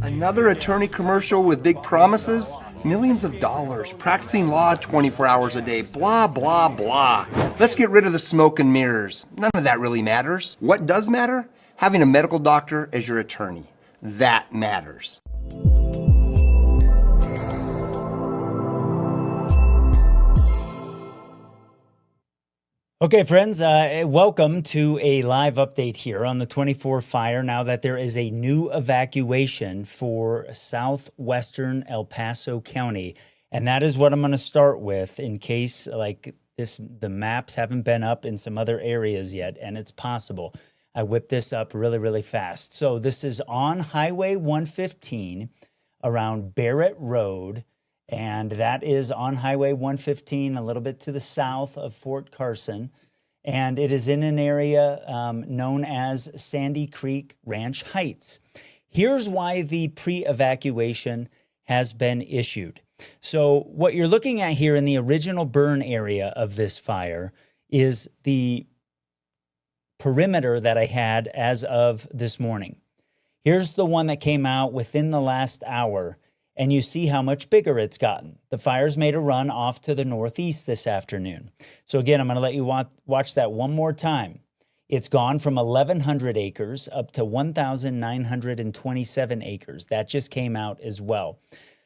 Another attorney commercial with big promises, millions of dollars, practicing law 24 hours a day, blah, blah, blah. Let's get rid of the smoke and mirrors. None of that really matters. What does matter? Having a medical doctor as your attorney. That matters. Okay, friends, welcome to a live update here on the 24 fire now that there is a new evacuation for southwestern El Paso County. And that is what I'm going to start with in case the maps haven't been up in some other areas yet, and it's possible. I whipped this up really, really fast. So this is on Highway 115 around Barrett Road. And that is on Highway 115, a little bit to the south of Fort Carson. And it is in an area known as Sandy Creek Ranch Heights. Here's why the pre-evacuation has been issued. So what you're looking at here in the original burn area of this fire is the perimeter that I had as of this morning. Here's the one that came out within the last hour. And you see how much bigger it's gotten. The fire's made a run off to the northeast this afternoon. So again, I'm going to let you watch that one more time. It's gone from 1,100 acres up to 1,927 acres. That just came out as well.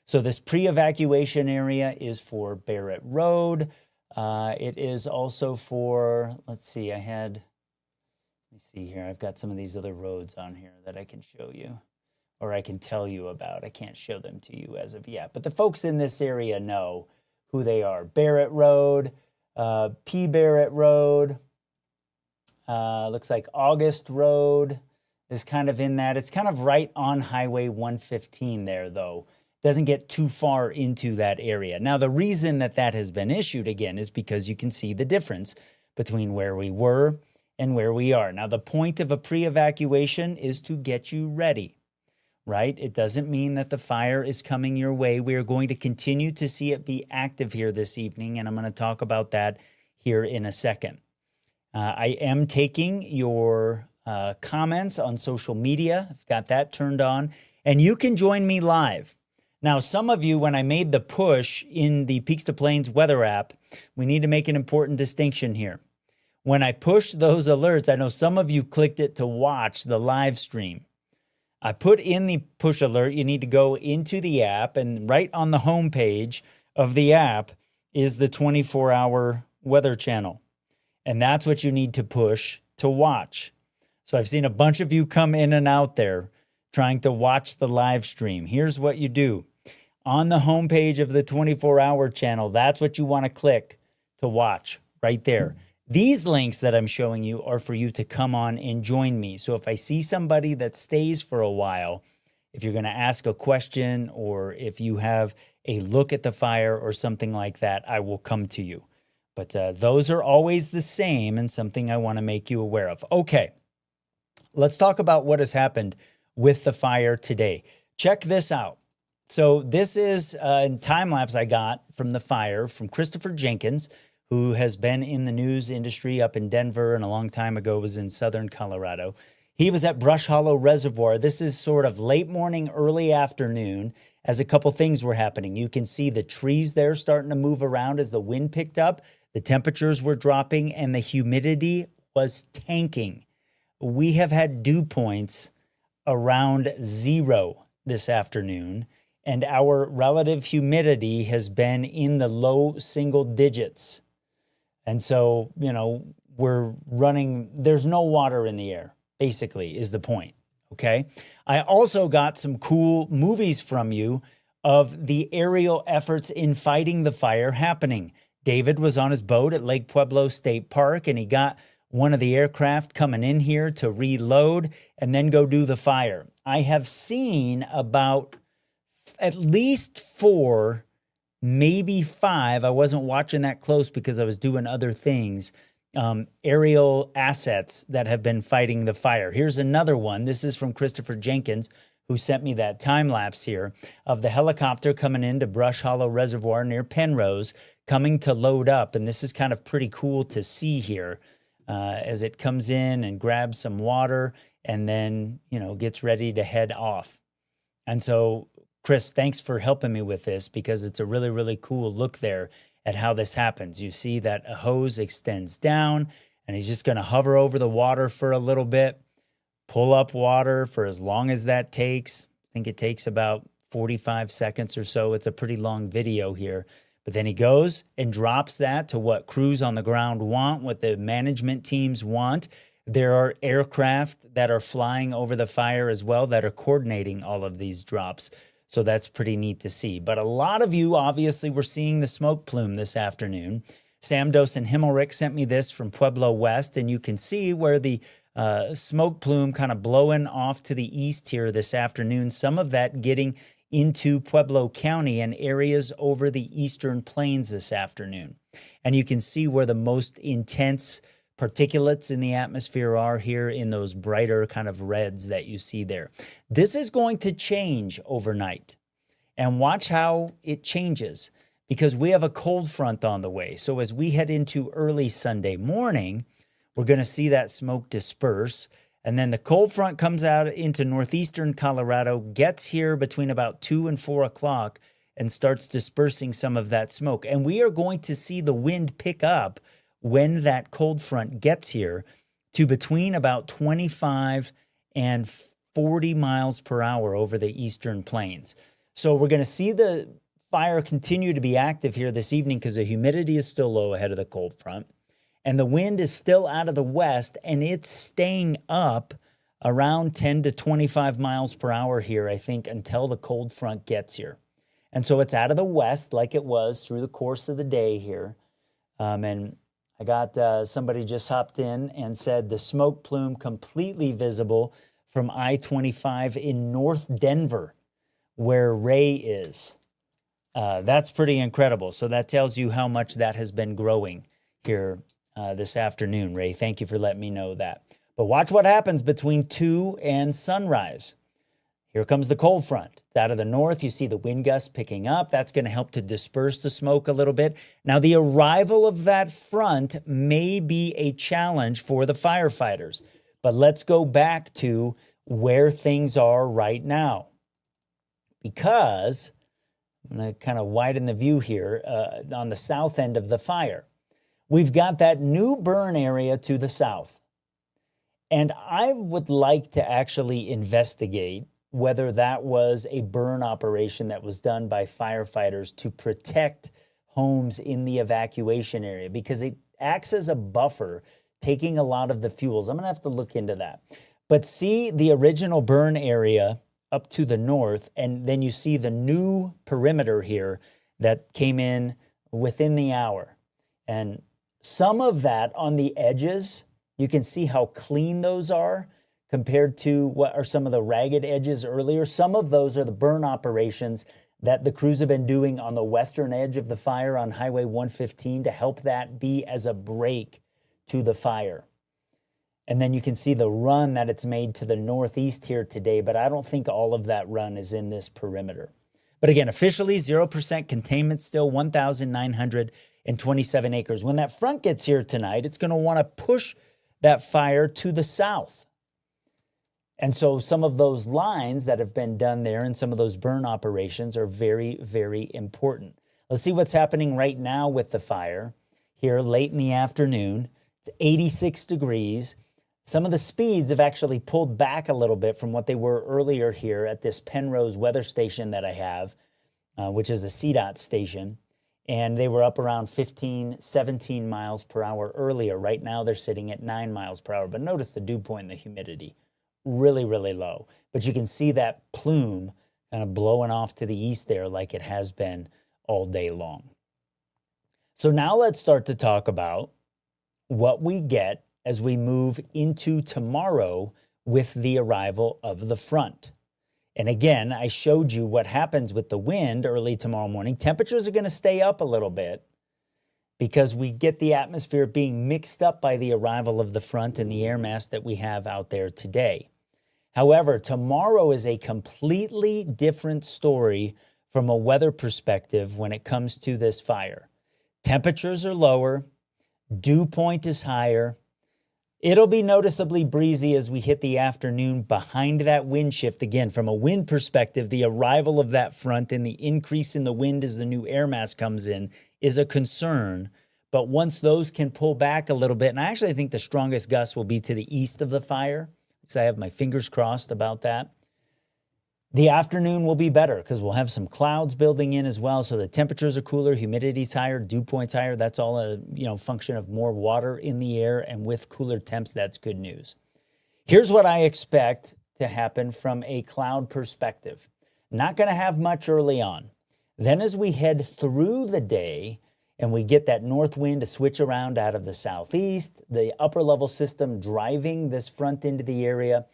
So this pre-evacuation area is for Barrett Road. It is also for, let's see, let me see here. I've got some of these other roads on here that I can show you. Or I can tell you about. I can't show them to you as of yet. But the folks in this area know who they are. Barrett Road, P. Barrett Road, looks like August Road is kind of in that. It's kind of right on Highway 115 there, though. Doesn't get too far into that area. Now, the reason that that has been issued, again, is because you can see the difference between where we were and where we are. Now, the point of a pre-evacuation is to get you ready. Right? It doesn't mean that the fire is coming your way. We are going to continue to see it be active here this evening, and I'm going to talk about that here in a second. I am taking your comments on social media. I've got that turned on, and you can join me live. Now, some of you, when I made the push in the Peaks2Plains Weather app, we need to make an important distinction here. When I push those alerts, I know some of you clicked it to watch the live stream. I put in the push alert. You need to go into the app, and right on the home page of the app is the 24-hour weather channel. And that's what you need to push to watch. So I've seen a bunch of you come in and out there trying to watch the live stream. Here's what you do. On the homepage of the 24-hour channel, that's what you want to click to watch right there. These links that I'm showing you are for you to come on and join me. So if I see somebody that stays for a while, if you're going to ask a question or if you have a look at the fire or something like that, I will come to you. But those are always the same and something I want to make you aware of. Okay, let's talk about what has happened with the fire today. Check this out. So this is a time lapse I got from the fire from Christopher Jenkins, who has been in the news industry up in Denver and a long time ago was in southern Colorado. He was at Brush Hollow Reservoir. This is sort of late morning, early afternoon as a couple things were happening. You can see the trees there starting to move around as the wind picked up. The temperatures were dropping and the humidity was tanking. We have had dew points around 0 this afternoon, and our relative humidity has been in the low single digits. And so, we're running, there's no water in the air, basically, is the point, okay? I also got some cool movies from you of the aerial efforts in fighting the fire happening. David was on his boat at Lake Pueblo State Park, and he got one of the aircraft coming in here to reload and then go do the fire. I have seen about at least 4, maybe 5. I wasn't watching that close because I was doing other things. Aerial assets that have been fighting the fire. Here's another one. This is from Christopher Jenkins, who sent me that time lapse here of the helicopter coming into Brush Hollow Reservoir near Penrose, coming to load up. And this is kind of pretty cool to see here as it comes in and grabs some water and then, gets ready to head off. And so, Chris, thanks for helping me with this because it's a really, really cool look there at how this happens. You see that a hose extends down and he's just going to hover over the water for a little bit, pull up water for as long as that takes. I think it takes about 45 seconds or so. It's a pretty long video here. But then he goes and drops that to what crews on the ground want, what the management teams want. There are aircraft that are flying over the fire as well that are coordinating all of these drops. So that's pretty neat to see. But a lot of you obviously were seeing the smoke plume this afternoon. Samdos and Himmelrich sent me this from Pueblo West, and you can see where the smoke plume kind of blowing off to the east here this afternoon. Some of that getting into Pueblo County and areas over the eastern plains this afternoon. And you can see where the most intense particulates in the atmosphere are here in those brighter kind of reds that you see there. This is going to change overnight. And watch how it changes because we have a cold front on the way. So as we head into early Sunday morning, we're going to see that smoke disperse. And then the cold front comes out into northeastern Colorado, gets here between about 2 and 4 o'clock and starts dispersing some of that smoke. And we are going to see the wind pick up when that cold front gets here to between about 25 and 40 miles per hour over the eastern plains. So we're going to see the fire continue to be active here this evening because the humidity is still low ahead of the cold front. And the wind is still out of the west, and it's staying up around 10 to 25 miles per hour here, I think, until the cold front gets here. And so it's out of the west like it was through the course of the day here. And I got somebody just hopped in and said the smoke plume completely visible from I-25 in North Denver, where Ray is. That's pretty incredible. So that tells you how much that has been growing here this afternoon, Ray. Thank you for letting me know that. But watch what happens between 2 and sunrise. Here comes the cold front. It's out of the north. You see the wind gusts picking up. That's going to help to disperse the smoke a little bit. Now, the arrival of that front may be a challenge for the firefighters. But let's go back to where things are right now. Because I'm going to kind of widen the view here on the south end of the fire. We've got that new burn area to the south. And I would like to actually investigate whether that was a burn operation that was done by firefighters to protect homes in the evacuation area, because it acts as a buffer, taking a lot of the fuels. I'm going to have to look into that. But see the original burn area up to the north, and then you see the new perimeter here that came in within the hour. And some of that on the edges, you can see how clean those are compared to what are some of the ragged edges earlier. Some of those are the burn operations that the crews have been doing on the western edge of the fire on Highway 115 to help that be as a break to the fire. And then you can see the run that it's made to the northeast here today, but I don't think all of that run is in this perimeter. But again, officially 0% containment still, 1,927 acres. When that front gets here tonight, it's going to want to push that fire to the south. And so some of those lines that have been done there and some of those burn operations are very, very important. Let's see what's happening right now with the fire here late in the afternoon. It's 86 degrees. Some of the speeds have actually pulled back a little bit from what they were earlier here at this Penrose weather station that I have, which is a CDOT station. And they were up around 15, 17 miles per hour earlier. Right now they're sitting at 9 miles per hour. But notice the dew point and the humidity, really, really low. But you can see that plume kind of blowing off to the east there like it has been all day long. So now let's start to talk about what we get as we move into tomorrow with the arrival of the front. And again, I showed you what happens with the wind early tomorrow morning. Temperatures are going to stay up a little bit because we get the atmosphere being mixed up by the arrival of the front and the air mass that we have out there today. However, tomorrow is a completely different story from a weather perspective when it comes to this fire. Temperatures are lower, dew point is higher. It'll be noticeably breezy as we hit the afternoon behind that wind shift. Again, from a wind perspective, the arrival of that front and the increase in the wind as the new air mass comes in is a concern. But once those can pull back a little bit, and I actually think the strongest gusts will be to the east of the fire, because I have my fingers crossed about that. The afternoon will be better because we'll have some clouds building in as well. So the temperatures are cooler, humidity's higher, dew point's higher. That's all a function of more water in the air, and with cooler temps, that's good news. Here's what I expect to happen from a cloud perspective. Not going to have much early on. Then as we head through the day and we get that north wind to switch around out of the southeast, the upper level system driving this front into the area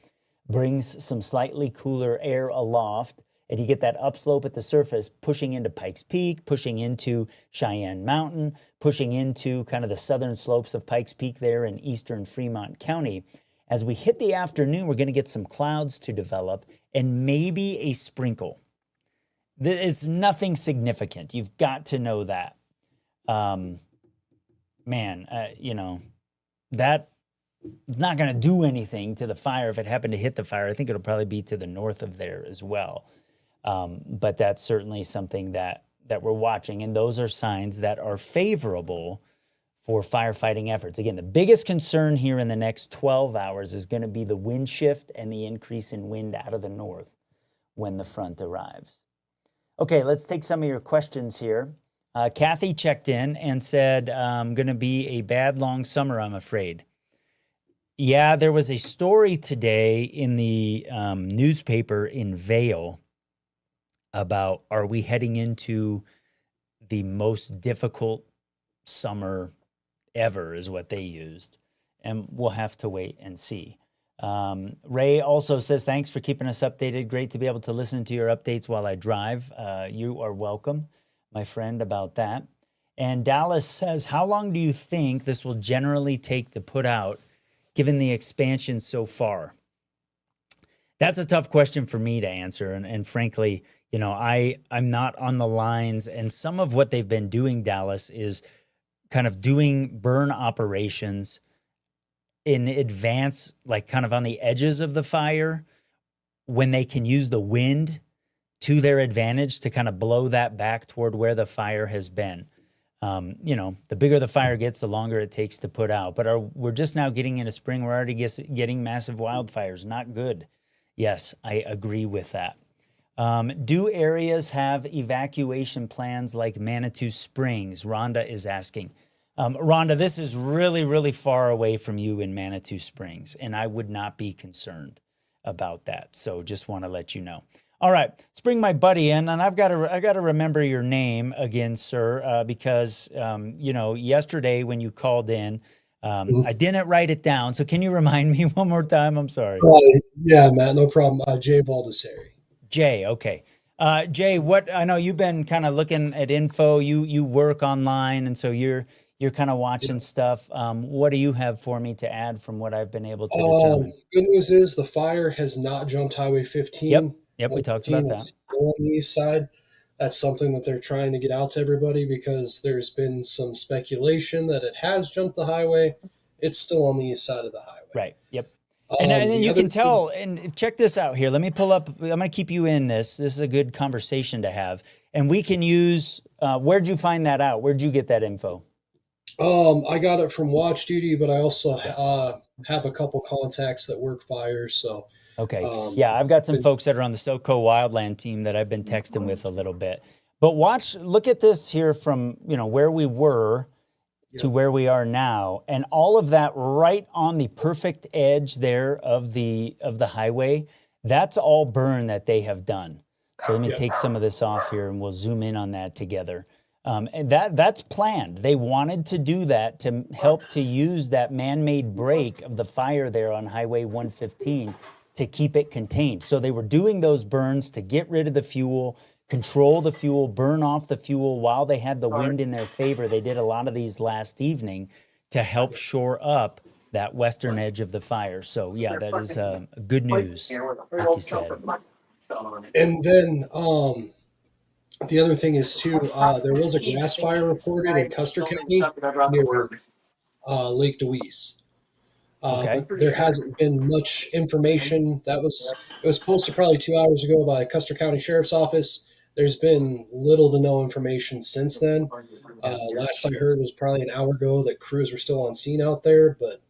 brings some slightly cooler air aloft, and you get that upslope at the surface pushing into Pikes Peak, pushing into Cheyenne Mountain, pushing into kind of the southern slopes of Pikes Peak there in eastern Fremont County. As we hit the afternoon, we're going to get some clouds to develop and maybe a sprinkle. It's nothing significant. You've got to know that. That it's not going to do anything to the fire if it happened to hit the fire. I think it'll probably be to the north of there as well. But that's certainly something that we're watching. And those are signs that are favorable for firefighting efforts. Again, the biggest concern here in the next 12 hours is going to be the wind shift and the increase in wind out of the north when the front arrives. Okay, let's take some of your questions here. Kathy checked in and said, going to be a bad long summer, I'm afraid. Yeah, there was a story today in the newspaper in Vail about, are we heading into the most difficult summer ever, is what they used. And we'll have to wait and see. Ray also says, thanks for keeping us updated. Great to be able to listen to your updates while I drive. You are welcome, my friend, about that. And Dallas says, how long do you think this will generally take to put out, given the expansion so far? That's a tough question for me to answer. And frankly, I'm not on the lines. And some of what they've been doing, Dallas, is kind of doing burn operations in advance, like kind of on the edges of the fire, when they can use the wind to their advantage to kind of blow that back toward where the fire has been. The bigger the fire gets, the longer it takes to put out. But we're just now getting into spring. We're already getting massive wildfires. Not good. Yes, I agree with that. Do areas have evacuation plans like Manitou Springs? Rhonda is asking. Rhonda, this is really, really far away from you in Manitou Springs, and I would not be concerned about that. So just want to let you know. All right, let's bring my buddy in, and I've got to remember your name again, sir, because you know, yesterday when you called in, I didn't write it down. So can you remind me one more time? I'm sorry. Yeah, Matt, no problem. Jay Baldessari. Jay, okay. Jay, what I know you've been kind of looking at info. You work online, and so you're kind of watching stuff. What do you have for me to add from what I've been able to determine? Good news is the fire has not jumped Highway 15. Yep, we talked about that. It's still on the east side. That's something that they're trying to get out to everybody because there's been some speculation that it has jumped the highway. It's still on the east side of the highway. Right. Yep. And then you can tell, and check this out here. Let me pull up, I'm going to keep you in this. This is a good conversation to have. And we can use, where'd you find that out? Where'd you get that info? I got it from Watch Duty, but I also have a couple contacts that work fires. So, okay. Yeah, I've got some folks that are on the SoCo Wildland team that I've been texting with a little bit. But look at this here from, you know, where we were to where we are now, and all of that right on the perfect edge there of the highway. That's all burn that they have done. So let me take some of this off here, and we'll zoom in on that together. And that's planned. They wanted to do that to help to use that man-made break of the fire there on Highway 115 to keep it contained. So they were doing those burns to get rid of the fuel, control the fuel, burn off the fuel while they had the wind in their favor. They did a lot of these last evening to help shore up that western edge of the fire. So yeah, that is good news, like you said. And then the other thing is too, there was a grass fire reported in Custer County near Lake Deweese. Okay. But there hasn't been much information. It was posted probably 2 hours ago by Custer County Sheriff's Office. There's been little to no information since then. Last I heard was probably an hour ago that crews were still on scene out there, but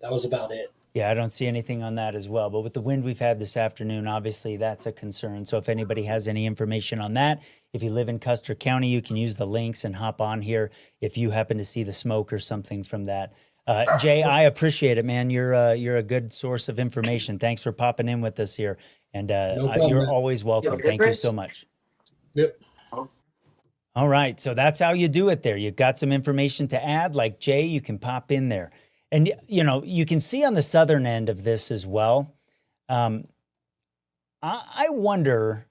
that was about it. Yeah, I don't see anything on that as well. But with the wind we've had this afternoon, obviously that's a concern. So if anybody has any information on that, if you live in Custer County, you can use the links and hop on here if you happen to see the smoke or something from that. Jay, I appreciate it, man. You're a good source of information. Thanks for popping in with us here. And No problem, you're man. always welcome. Thank you so much. Yep. All right. So that's how you do it there. You've got some information to add. Like Jay, you can pop in there. And, you know, you can see on the southern end of this as well. I wonder,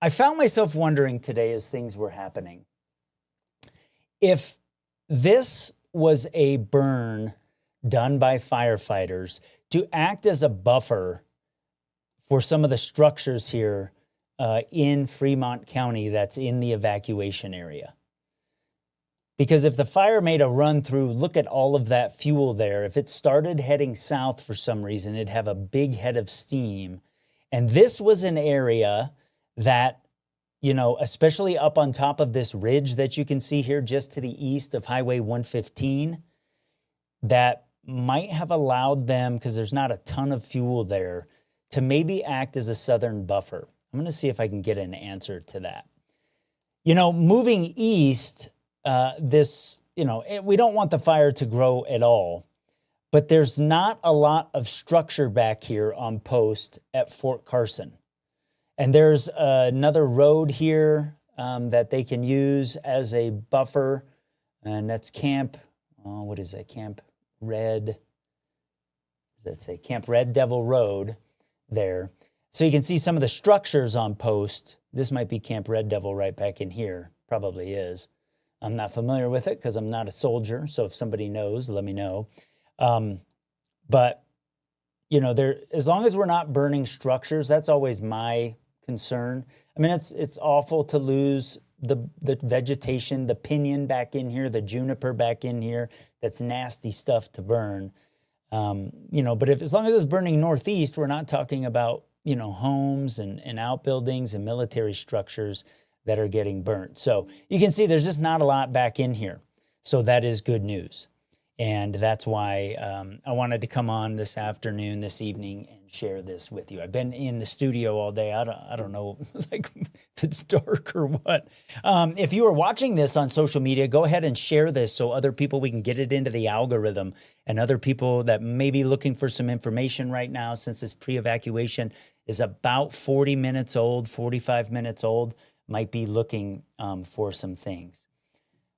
I found myself wondering today as things were happening, if this was a burn done by firefighters to act as a buffer for some of the structures here in Fremont County that's in the evacuation area. Because if the fire made a run through, look at all of that fuel there. If it started heading south for some reason, it'd have a big head of steam. And this was an area that, you know, especially up on top of this ridge that you can see here just to the east of Highway 115, that might have allowed them, because there's not a ton of fuel there, to maybe act as a southern buffer. I'm going to see if I can get an answer to that. You know, moving east, we don't want the fire to grow at all, but there's not a lot of structure back here on post at Fort Carson. And there's another road here that they can use as a buffer, and that's Camp Red Devil Road there. So you can see some of the structures on post. This might be Camp Red Devil right back in here, probably is. I'm not familiar with it because I'm not a soldier. So if somebody knows, let me know. But, you know, as long as we're not burning structures, that's always my concern. I mean, it's awful to lose the vegetation, the pinyon back in here, the juniper back in here. That's nasty stuff to burn. You know, but as long as it's burning northeast, we're not talking about, you know, homes and outbuildings and military structures that are getting burnt. So you can see there's just not a lot back in here. So that is good news. And that's why I wanted to come on this afternoon, this evening, and share this with you. I've been in the studio all day. I don't know like if it's dark or what. If you are watching this on social media, go ahead and share this so other people, we can get it into the algorithm, and other people that may be looking for some information right now, since this pre-evacuation is about 40 minutes old, 45 minutes old, might be looking for some things.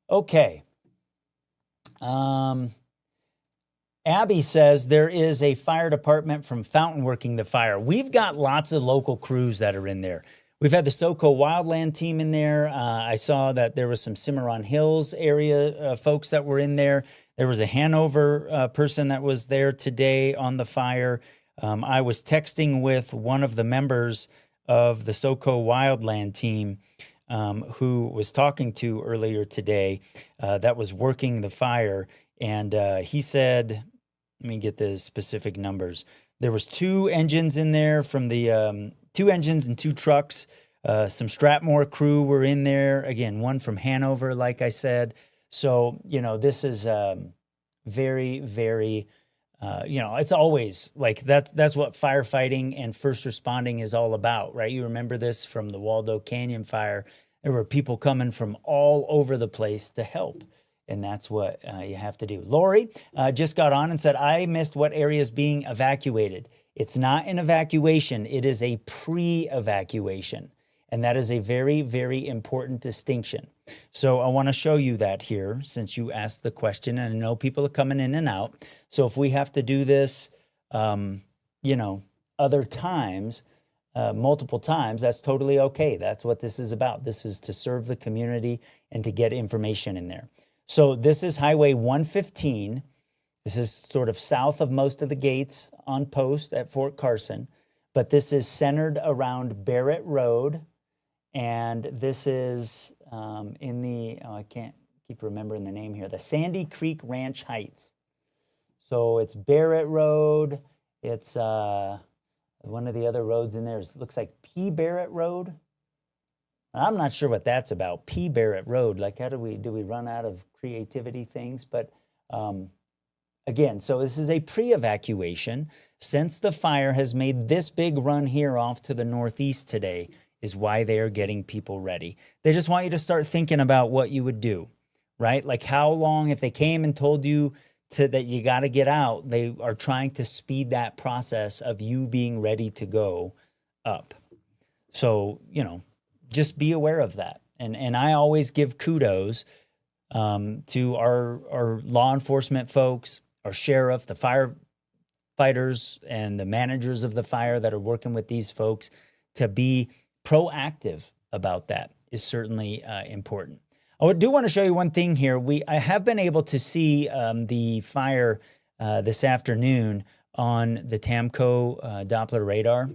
Okay. Abby says there is a fire department from Fountain working the fire. We've got lots of local crews that are in there. We've had the SoCo Wildland team in there. I saw that there was some Cimarron Hills area folks that were in there. There was a Hanover person that was there today on the fire. I was texting with one of the members of the SoCo Wildland team who was talking to earlier today that was working the fire. And he said, let me get the specific numbers. There was 2 engines in there from the 2 engines and 2 trucks. Some Strathmore crew were in there. Again, one from Hanover, like I said. So, this is very, very, it's always like that's what firefighting and first responding is all about, right? You remember this from the Waldo Canyon fire. There were people coming from all over the place to help. And that's what you have to do. Lori just got on and said, I missed what area is being evacuated. It's not an evacuation. It is a pre-evacuation. And that is a very, very important distinction. So I want to show you that here since you asked the question. And I know people are coming in and out. So if we have to do this, other times, multiple times, that's totally okay. That's what this is about. This is to serve the community and to get information in there. So this is Highway 115. This is sort of south of most of the gates on post at Fort Carson, but this is centered around Barrett Road. And this is I can't keep remembering the name here, the Sandy Creek Ranch Heights. So it's Barrett Road. It's one of the other roads in there looks like P. Barrett Road. I'm not sure what that's about. P. Barrett Road. Like, how do we run out of creativity things? But again, so this is a pre-evacuation. Since the fire has made this big run here off to the northeast today, is why they are getting people ready. They just want you to start thinking about what you would do, right? Like how long, if they came and told you that you got to get out, they are trying to speed that process of you being ready to go up. So, just be aware of that. And I always give kudos to our law enforcement folks, our sheriff, the firefighters, and the managers of the fire that are working with these folks. To be proactive about that is certainly important. I do want to show you one thing here. I have been able to see the fire this afternoon on the TAMCO Doppler radar,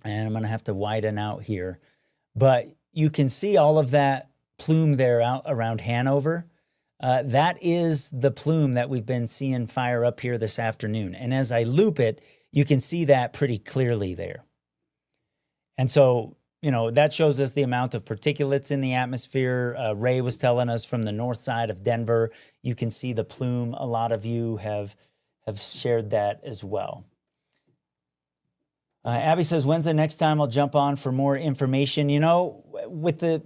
and I'm going to have to widen out here. But you can see all of that plume there out around Hanover. That is the plume that we've been seeing fire up here this afternoon. And as I loop it, you can see that pretty clearly there. And so, that shows us the amount of particulates in the atmosphere. Ray was telling us from the north side of Denver, you can see the plume. A lot of you have shared that as well. Abby says, when's the next time I'll jump on for more information? It's a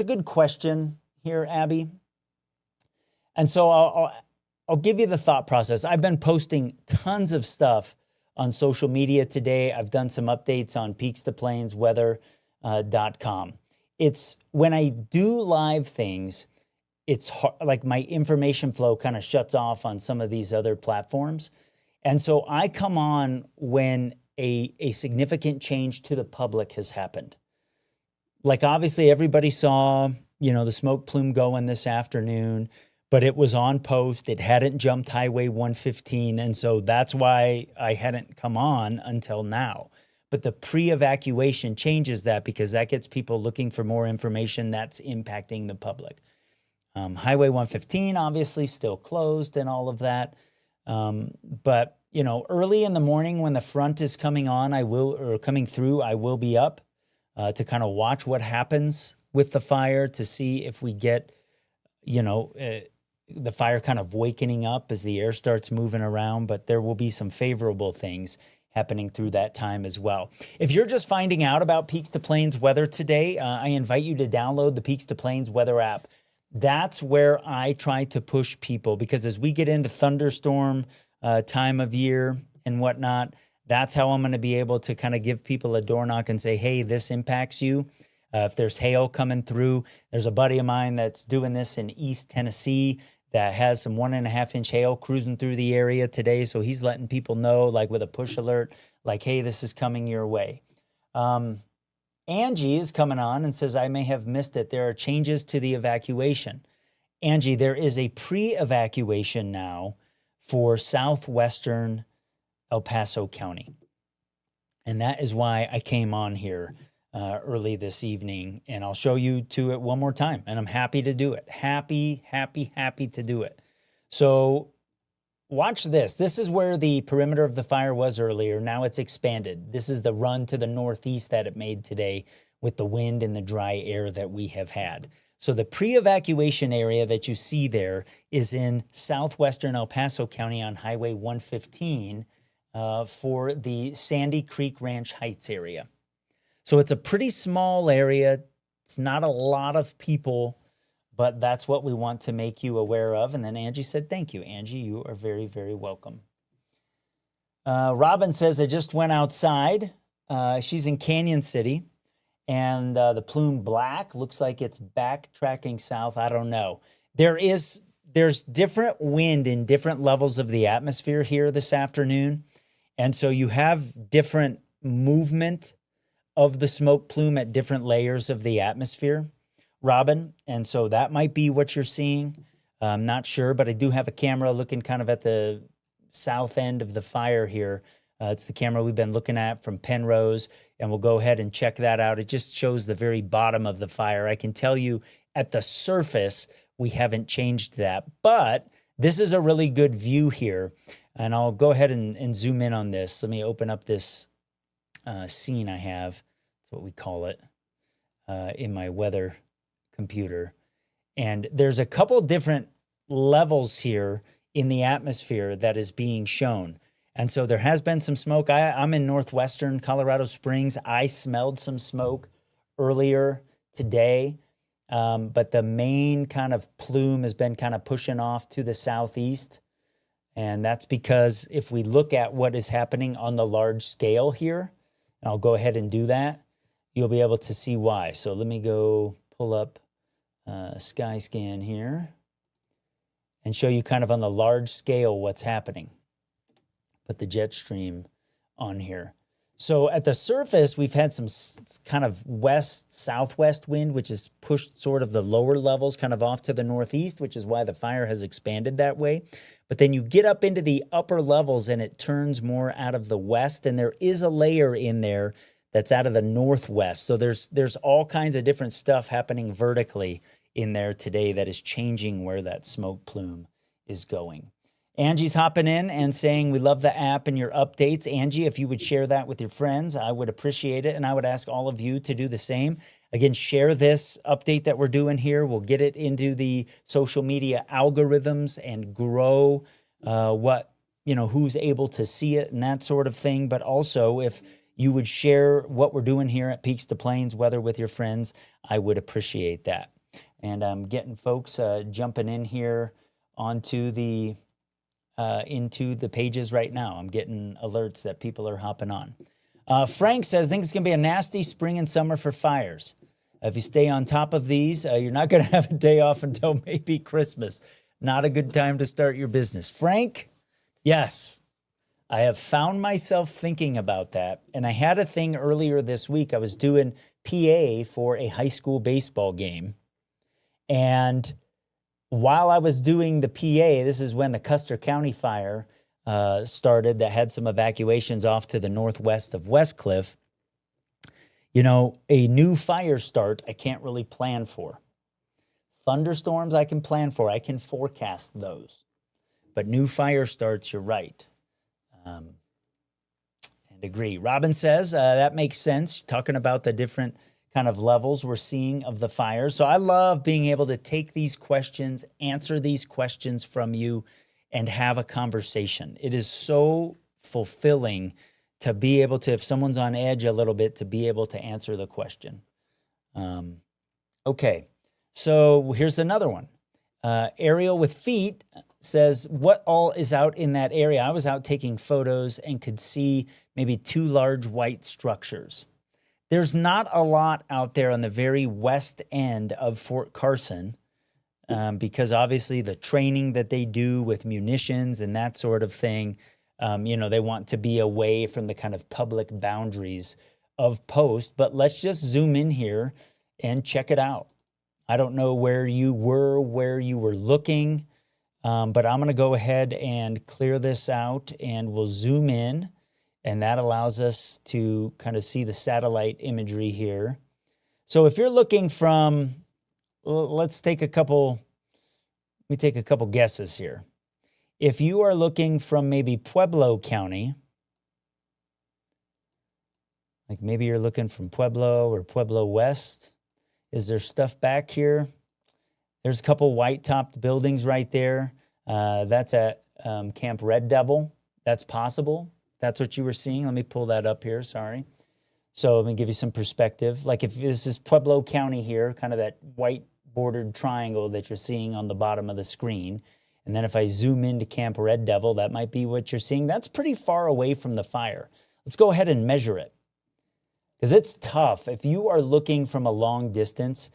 good question here, Abby. And so I'll give you the thought process. I've been posting tons of stuff on social media today. I've done some updates on Peaks2Plains Weather.com. It's when I do live things, it's hard, like my information flow kind of shuts off on some of these other platforms. And so I come on when a significant change to the public has happened. Like obviously everybody saw, the smoke plume going this afternoon, but it was on post. It hadn't jumped Highway 115. And so that's why I hadn't come on until now. But the pre-evacuation changes that because that gets people looking for more information that's impacting the public. Highway 115 obviously still closed and all of that. But early in the morning when the front is coming on, I will be up to kind of watch what happens with the fire to see if we get, the fire kind of wakening up as the air starts moving around, but there will be some favorable things happening through that time as well. If you're just finding out about Peaks2Plains Weather today, I invite you to download the Peaks2Plains Weather app. That's where I try to push people, because as we get into thunderstorm time of year and whatnot, that's how I'm going to be able to kind of give people a door knock and say, hey, this impacts you. If there's hail coming through, there's a buddy of mine that's doing this in East Tennessee that has some 1.5-inch hail cruising through the area today. So he's letting people know, like with a push alert, like, hey, this is coming your way. Angie is coming on and says, I may have missed it. There are changes to the evacuation. Angie, there is a pre-evacuation now for southwestern El Paso County. And that is why I came on here early this evening, and I'll show you to it one more time. And I'm happy to do it. Happy to do it. So watch this. This is where the perimeter of the fire was earlier. Now it's expanded. This is the run to the northeast that it made today with the wind and the dry air that we have had. So the pre-evacuation area that you see there is in southwestern El Paso County on Highway 115 for the Sandy Creek Ranch Heights area. So it's a pretty small area. It's not a lot of people, but that's what we want to make you aware of. And then Angie said, thank you, Angie. You are very, very welcome. Robin says, I just went outside. She's in Canyon City, and the plume black looks like it's backtracking south. I don't know. There's different wind in different levels of the atmosphere here this afternoon. And so you have different movement of the smoke plume at different layers of the atmosphere, Robin. And so that might be what you're seeing. I'm not sure, but I do have a camera looking kind of at the south end of the fire here. It's the camera we've been looking at from Penrose, and we'll go ahead and check that out. It just shows the very bottom of the fire. I can tell you at the surface, we haven't changed that, but this is a really good view here. And I'll go ahead and zoom in on this. Let me open up this scene I have. That's what we call it in my weather computer. And there's a couple different levels here in the atmosphere that is being shown. And so there has been some smoke. I'm in northwestern Colorado Springs. I smelled some smoke earlier today, but the main kind of plume has been kind of pushing off to the southeast. And that's because if we look at what is happening on the large scale here, and I'll go ahead and do that, you'll be able to see why. So let me go pull up Skyscan here and show you kind of on the large scale what's happening. Put the jet stream on here. So at the surface, we've had some kind of west-southwest wind, which has pushed sort of the lower levels kind of off to the northeast, which is why the fire has expanded that way. But then you get up into the upper levels and it turns more out of the west, and there is a layer in there that's out of the northwest. So there's all kinds of different stuff happening vertically in there today that is changing where that smoke plume is going. Angie's hopping in and saying, we love the app and your updates. Angie, if you would share that with your friends, I would appreciate it. And I would ask all of you to do the same. Again, share this update that we're doing here. We'll get it into the social media algorithms and grow who's able to see it and that sort of thing. But also, if you would share what we're doing here at Peaks2Plains Weather with your friends, I would appreciate that. And I'm getting folks jumping in here onto the into the pages right now. I'm getting alerts that people are hopping on. Frank says, I think it's going to be a nasty spring and summer for fires. If you stay on top of these, you're not going to have a day off until maybe Christmas. Not a good time to start your business. Frank, yes, I have found myself thinking about that. And I had a thing earlier this week. I was doing PA for a high school baseball game. And while I was doing the PA, this is when the Custer County fire started that had some evacuations off to the northwest of Westcliff. You know, a new fire start I can't really plan for. Thunderstorms I can plan for. I can forecast those. But new fire starts, you're right. And agree. Robin says, that makes sense. Talking about the different kind of levels we're seeing of the fires. So I love being able to take these questions, answer these questions from you, and have a conversation. It is so fulfilling to be able to, if someone's on edge a little bit, to be able to answer the question. Okay, so here's another one. Ariel with feet says, what all is out in that area? I was out taking photos and could see maybe 2 large white structures. There's not a lot out there on the very west end of Fort Carson, because obviously the training that they do with munitions and that sort of thing, they want to be away from the kind of public boundaries of post. But let's just zoom in here and check it out. I don't know where you were looking, but I'm going to go ahead and clear this out and we'll zoom in. And that allows us to kind of see the satellite imagery here. So if you're looking from, let me take a couple guesses here. If you are looking from maybe Pueblo County, like maybe you're looking from Pueblo or Pueblo West, is there stuff back here? There's a couple white-topped buildings right there. That's at Camp Red Devil. That's possible. That's what you were seeing. Let me pull that up here, sorry. So let me give you some perspective. Like if this is Pueblo County here, kind of that white bordered triangle that you're seeing on the bottom of the screen. And then if I zoom into Camp Red Devil, that might be what you're seeing. That's pretty far away from the fire. Let's go ahead and measure it. Because it's tough. If you are looking from a long distance,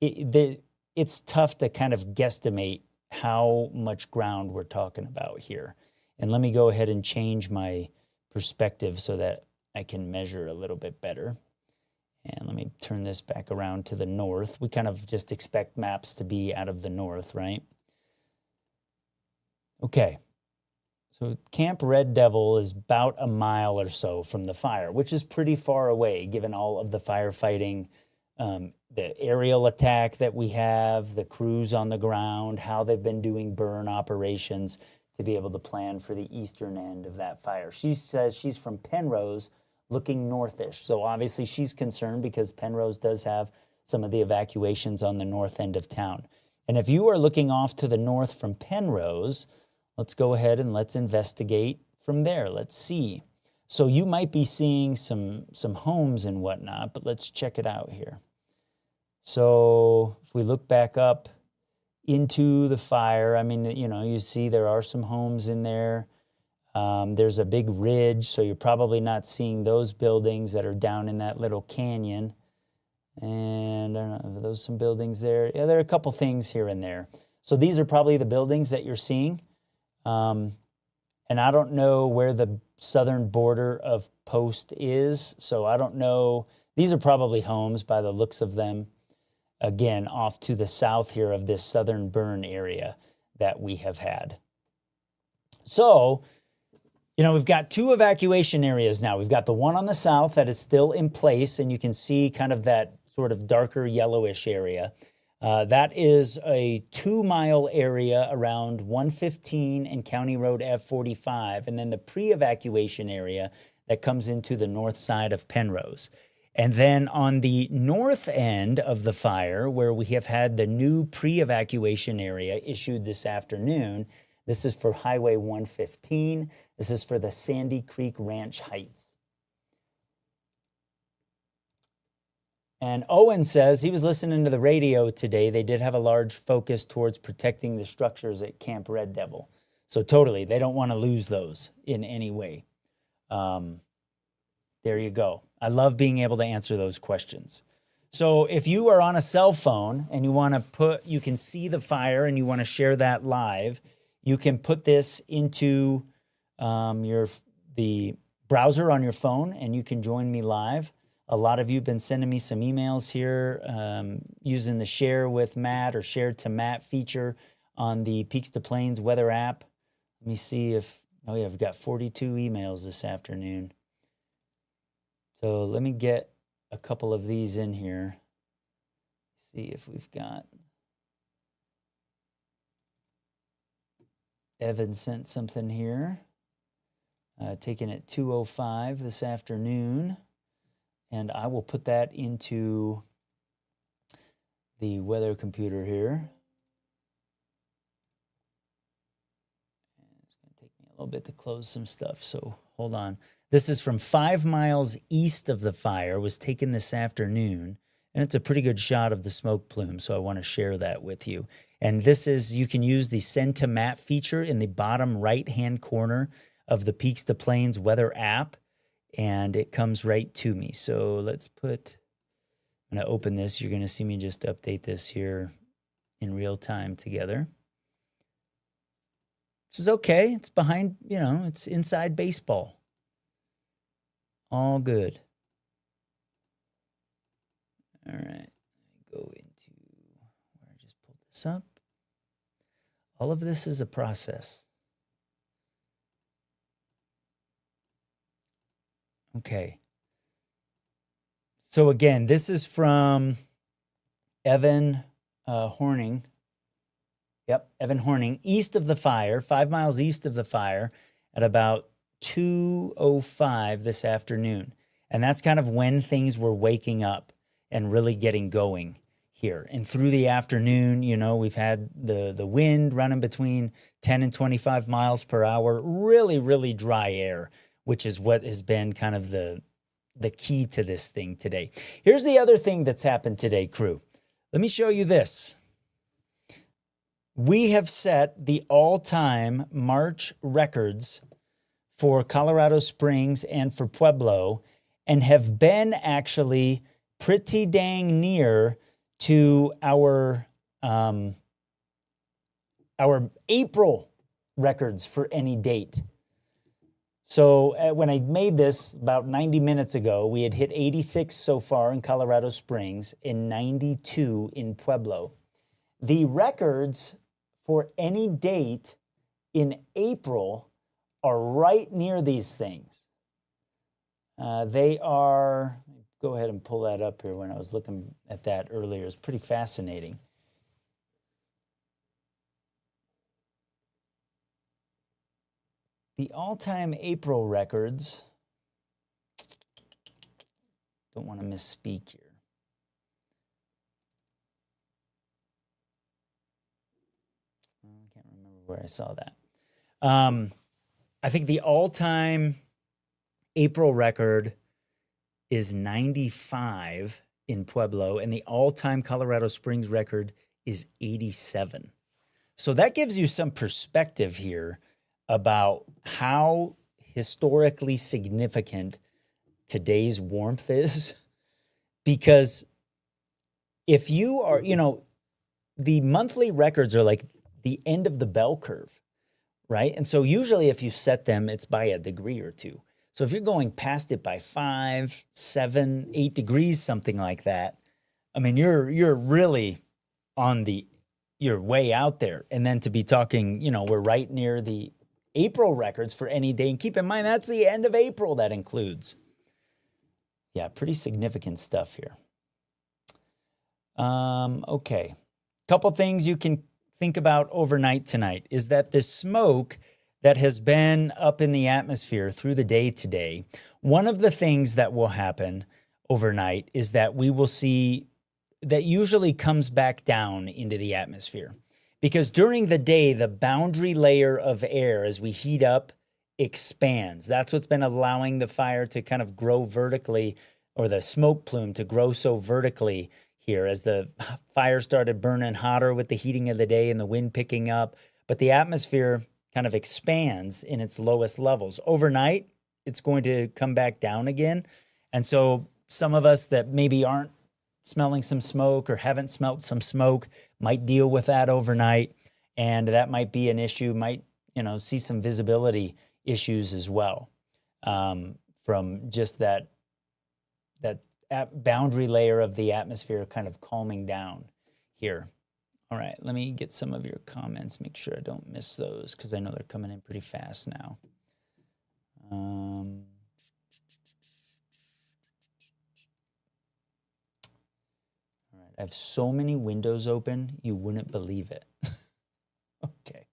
it's tough to kind of guesstimate how much ground we're talking about here. And let me go ahead and change my perspective so that I can measure a little bit better. And let me turn this back around to the north. We kind of just expect maps to be out of the north, right? Okay. So Camp Red Devil is about a mile or so from the fire, which is pretty far away given all of the firefighting, the aerial attack that we have, the crews on the ground, how they've been doing burn operations to be able to plan for the eastern end of that fire. She says she's from Penrose, looking northish. So obviously she's concerned because Penrose does have some of the evacuations on the north end of town. And if you are looking off to the north from Penrose, let's go ahead and let's investigate from there. Let's see. So you might be seeing some homes and whatnot, but let's check it out here. So if we look back up into the fire, I mean, you see there are some homes in there. There's a big ridge, so you're probably not seeing those buildings that are down in that little canyon. And I don't know, are those some buildings there? Yeah, there are a couple things here and there. So these are probably the buildings that you're seeing. And I don't know where the southern border of Post is, so I don't know. These are probably homes by the looks of them. Again, off to the south here of this southern burn area that we have had. So, we've got 2 evacuation areas now. We've got the one on the south that is still in place, and you can see kind of that sort of darker yellowish area. That is a 2-mile area around 115 and County Road F45, and then the pre-evacuation area that comes into the north side of Penrose. And then on the north end of the fire, where we have had the new pre-evacuation area issued this afternoon, this is for Highway 115. This is for the Sandy Creek Ranch Heights. And Owen says he was listening to the radio today. They did have a large focus towards protecting the structures at Camp Red Devil. So totally, they don't want to lose those in any way. There you go. I love being able to answer those questions. So if you are on a cell phone and you can see the fire and you want to share that live, you can put this into the browser on your phone and you can join me live. A lot of you have been sending me some emails here using the share with Matt or share to Matt feature on the Peaks2Plains Weather app. Let me see I've got 42 emails this afternoon. So let me get a couple of these in here. See if we've got. Evan sent something here. Taken at 2:05 this afternoon. And I will put that into the weather computer here. It's going to take me a little bit to close some stuff, so hold on. This is from 5 miles east of the fire, was taken this afternoon, and it's a pretty good shot of the smoke plume, so I want to share that with you. And this is, you can use the Send to Map feature in the bottom right-hand corner of the Peaks2Plains Weather app, and it comes right to me. So let's put, I'm going to open this. You're going to see me just update this here in real time together. This is okay. It's behind, you know, it's inside baseball. All good. All right. Go into where I just pulled this up. All of this is a process. Okay. So again, this is from Evan Horning. Yep, Evan Horning, east of the fire, 5 miles east of the fire at about 2:05 this afternoon. And that's kind of when things were waking up and really getting going here. And through the afternoon, you know, we've had the wind running between 10 and 25 miles per hour, really, really dry air, which is what has been kind of the key to this thing today. Here's the other thing that's happened today, crew. Let me show you this. We have set the all-time March records for Colorado Springs and for Pueblo, and have been actually pretty dang near to our April records for any date. So when I made this about 90 minutes ago, we had hit 86 so far in Colorado Springs and 92 in Pueblo. The records for any date in April are right near these things. They are, go ahead and pull that up here. When I was looking at that earlier, it's pretty fascinating. The all-time April records, don't want to misspeak here. I can't remember where I saw that. I think the all-time April record is 95 in Pueblo, and the all-time Colorado Springs record is 87. So that gives you some perspective here about how historically significant today's warmth is. Because if you are, you know, the monthly records are like the end of the bell curve, right? And so usually if you set them, it's by a degree or two. So if you're going past it by 5, 7, 8 degrees, something like that, I mean, you're really on you're way out there. And then to be talking, you know, we're right near the April records for any day. And keep in mind, that's the end of April that includes. Yeah, pretty significant stuff here. Okay. Couple things you can think about overnight tonight is that the smoke that has been up in the atmosphere through the day today, one of the things that will happen overnight is that we will see that usually comes back down into the atmosphere. Because during the day, the boundary layer of air, as we heat up, expands. That's what's been allowing the fire to kind of grow vertically, or the smoke plume to grow so vertically here as the fire started burning hotter with the heating of the day and the wind picking up. But the atmosphere kind of expands in its lowest levels. Overnight, it's going to come back down again. And so some of us that maybe aren't smelling some smoke or haven't smelt some smoke might deal with that overnight, and that might be an issue, might, you know, see some visibility issues as well, from just that boundary layer of the atmosphere kind of calming down here. All right, let me get some of your comments, make sure I don't miss those, because I know they're coming in pretty fast now. I have so many windows open, you wouldn't believe it. Okay.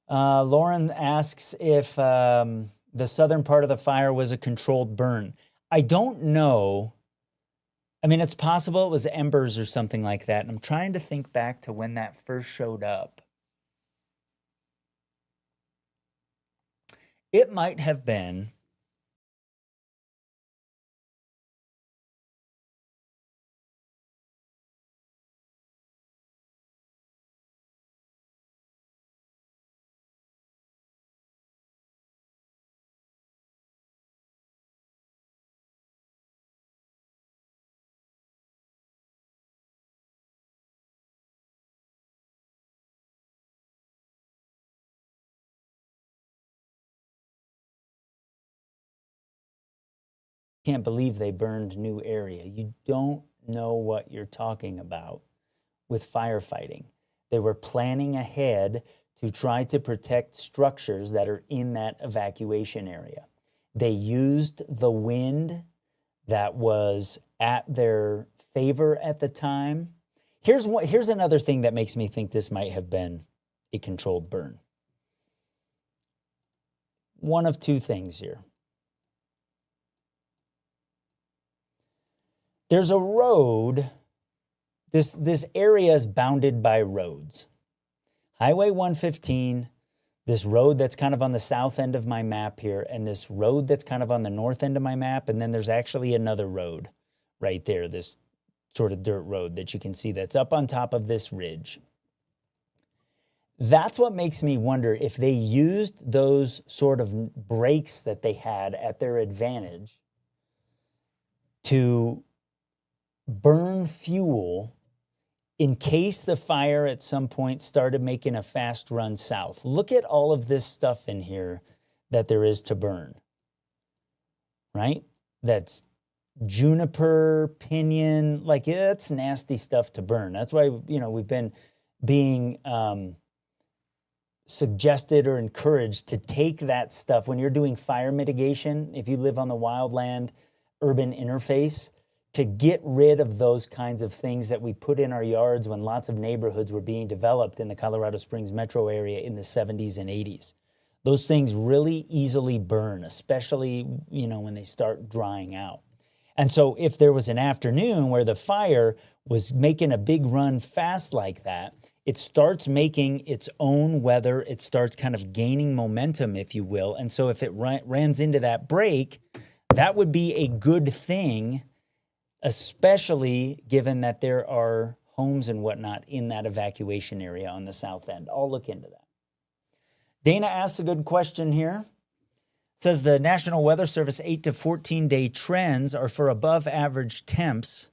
Lauren asks if the southern part of the fire was a controlled burn. I don't know. I mean, it's possible it was embers or something like that. And I'm trying to think back to when that first showed up. It might have been can't believe they burned new area. You don't know what you're talking about with firefighting. They were planning ahead to try to protect structures that are in that evacuation area. They used the wind that was at their favor at the time. Here's another thing that makes me think this might have been a controlled burn. One of two things here. There's a road. This area is bounded by roads. Highway 115, this road that's kind of on the south end of my map here, and this road that's kind of on the north end of my map, and then there's actually another road right there, this sort of dirt road that you can see that's up on top of this ridge. That's what makes me wonder if they used those sort of breaks that they had at their advantage to burn fuel in case the fire at some point started making a fast run south. Look at all of this stuff in here that there is to burn, right? That's juniper, pinyon, like it's nasty stuff to burn. That's why, we've been being suggested or encouraged to take that stuff when you're doing fire mitigation, if you live on the wildland urban interface, to get rid of those kinds of things that we put in our yards when lots of neighborhoods were being developed in the Colorado Springs metro area in the 70s and 80s. Those things really easily burn, especially, when they start drying out. And so if there was an afternoon where the fire was making a big run fast like that, it starts making its own weather. It starts kind of gaining momentum, if you will. And so if it runs into that break, that would be a good thing, especially given that there are homes and whatnot in that evacuation area on the south end. I'll look into that. Dana asks a good question here. It says the National Weather Service 8 to 14 day trends are for above average temps,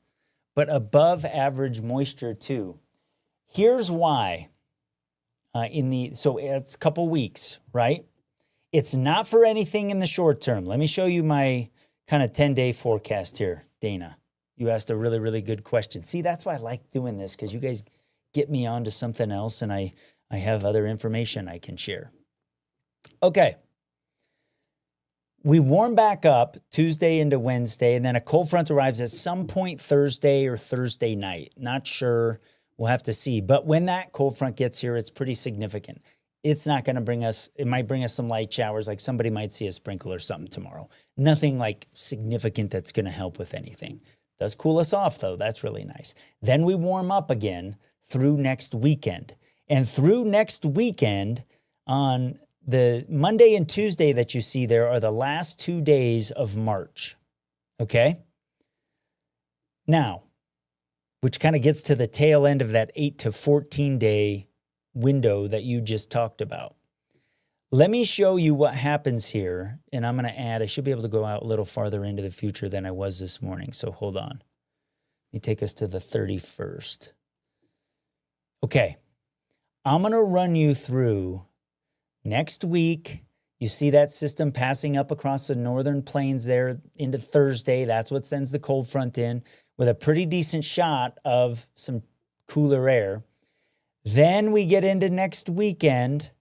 but above average moisture too. Here's why. So it's a couple weeks, right? It's not for anything in the short term. Let me show you my kind of 10-day forecast here, Dana. You asked a really, really good question. See, that's why I like doing this, because you guys get me onto something else and I have other information I can share. Okay. We warm back up Tuesday into Wednesday, and then a cold front arrives at some point Thursday or Thursday night. Not sure. We'll have to see. But when that cold front gets here, it's pretty significant. It's not going to bring us, it might bring us some light showers, like somebody might see a sprinkle or something tomorrow. Nothing like significant that's going to help with anything. Does cool us off, though. That's really nice. Then we warm up again through next weekend. And through next weekend, on the Monday and Tuesday that you see there are the last 2 days of March. Okay? Now, which kind of gets to the tail end of that 8 to 14 day window that you just talked about. Let me show you what happens here, and I'm going to add, I should be able to go out a little farther into the future than I was this morning, so hold on. Let me take us to the 31st. Okay, I'm going to run you through next week. You see that system passing up across the northern plains there into Thursday. That's what sends the cold front in with a pretty decent shot of some cooler air. Then we get into next weekend,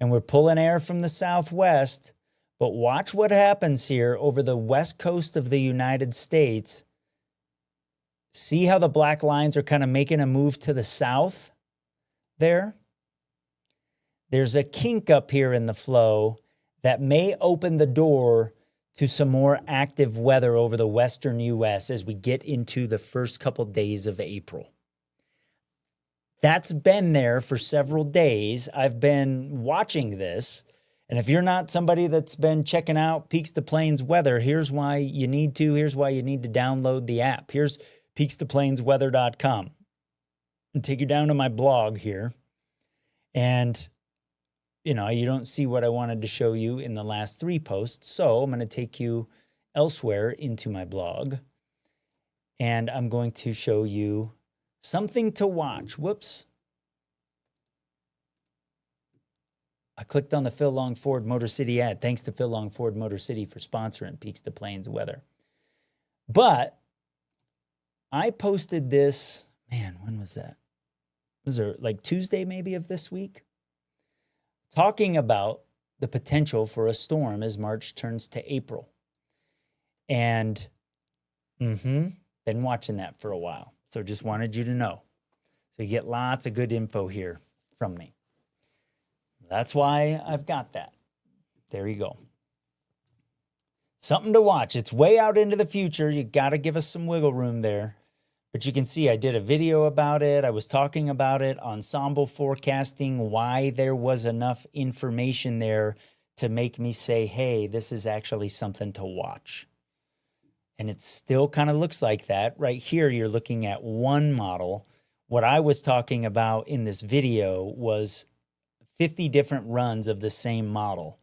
and we're pulling air from the southwest. But watch what happens here over the west coast of the United States. See how the black lines are kind of making a move to the south there? There's a kink up here in the flow that may open the door to some more active weather over the western U.S. as we get into the first couple days of April. That's been there for several days. I've been watching this. And if you're not somebody that's been checking out Peaks2Plains Weather, here's why you need to. Here's why you need to download the app. Here's Peaks2PlainsWeather.com. And take you down to my blog here. And, you know, you don't see what I wanted to show you in the last 3 posts. So I'm going to take you elsewhere into my blog. And I'm going to show you something to watch. Whoops. I clicked on the Phil Long Ford Motor City ad. Thanks to Phil Long Ford Motor City for sponsoring Peaks2Plains Weather. But I posted this, man, when was that? Was it like Tuesday maybe of this week? Talking about the potential for a storm as March turns to April. And been watching that for a while. So just wanted you to know. So you get lots of good info here from me. That's why I've got that. There you go. Something to watch. It's way out into the future. You got to give us some wiggle room there. But you can see I did a video about it. I was talking about it, ensemble forecasting, why there was enough information there to make me say, hey, this is actually something to watch. And it still kind of looks like that. Right here, you're looking at one model. What I was talking about in this video was 50 different runs of the same model.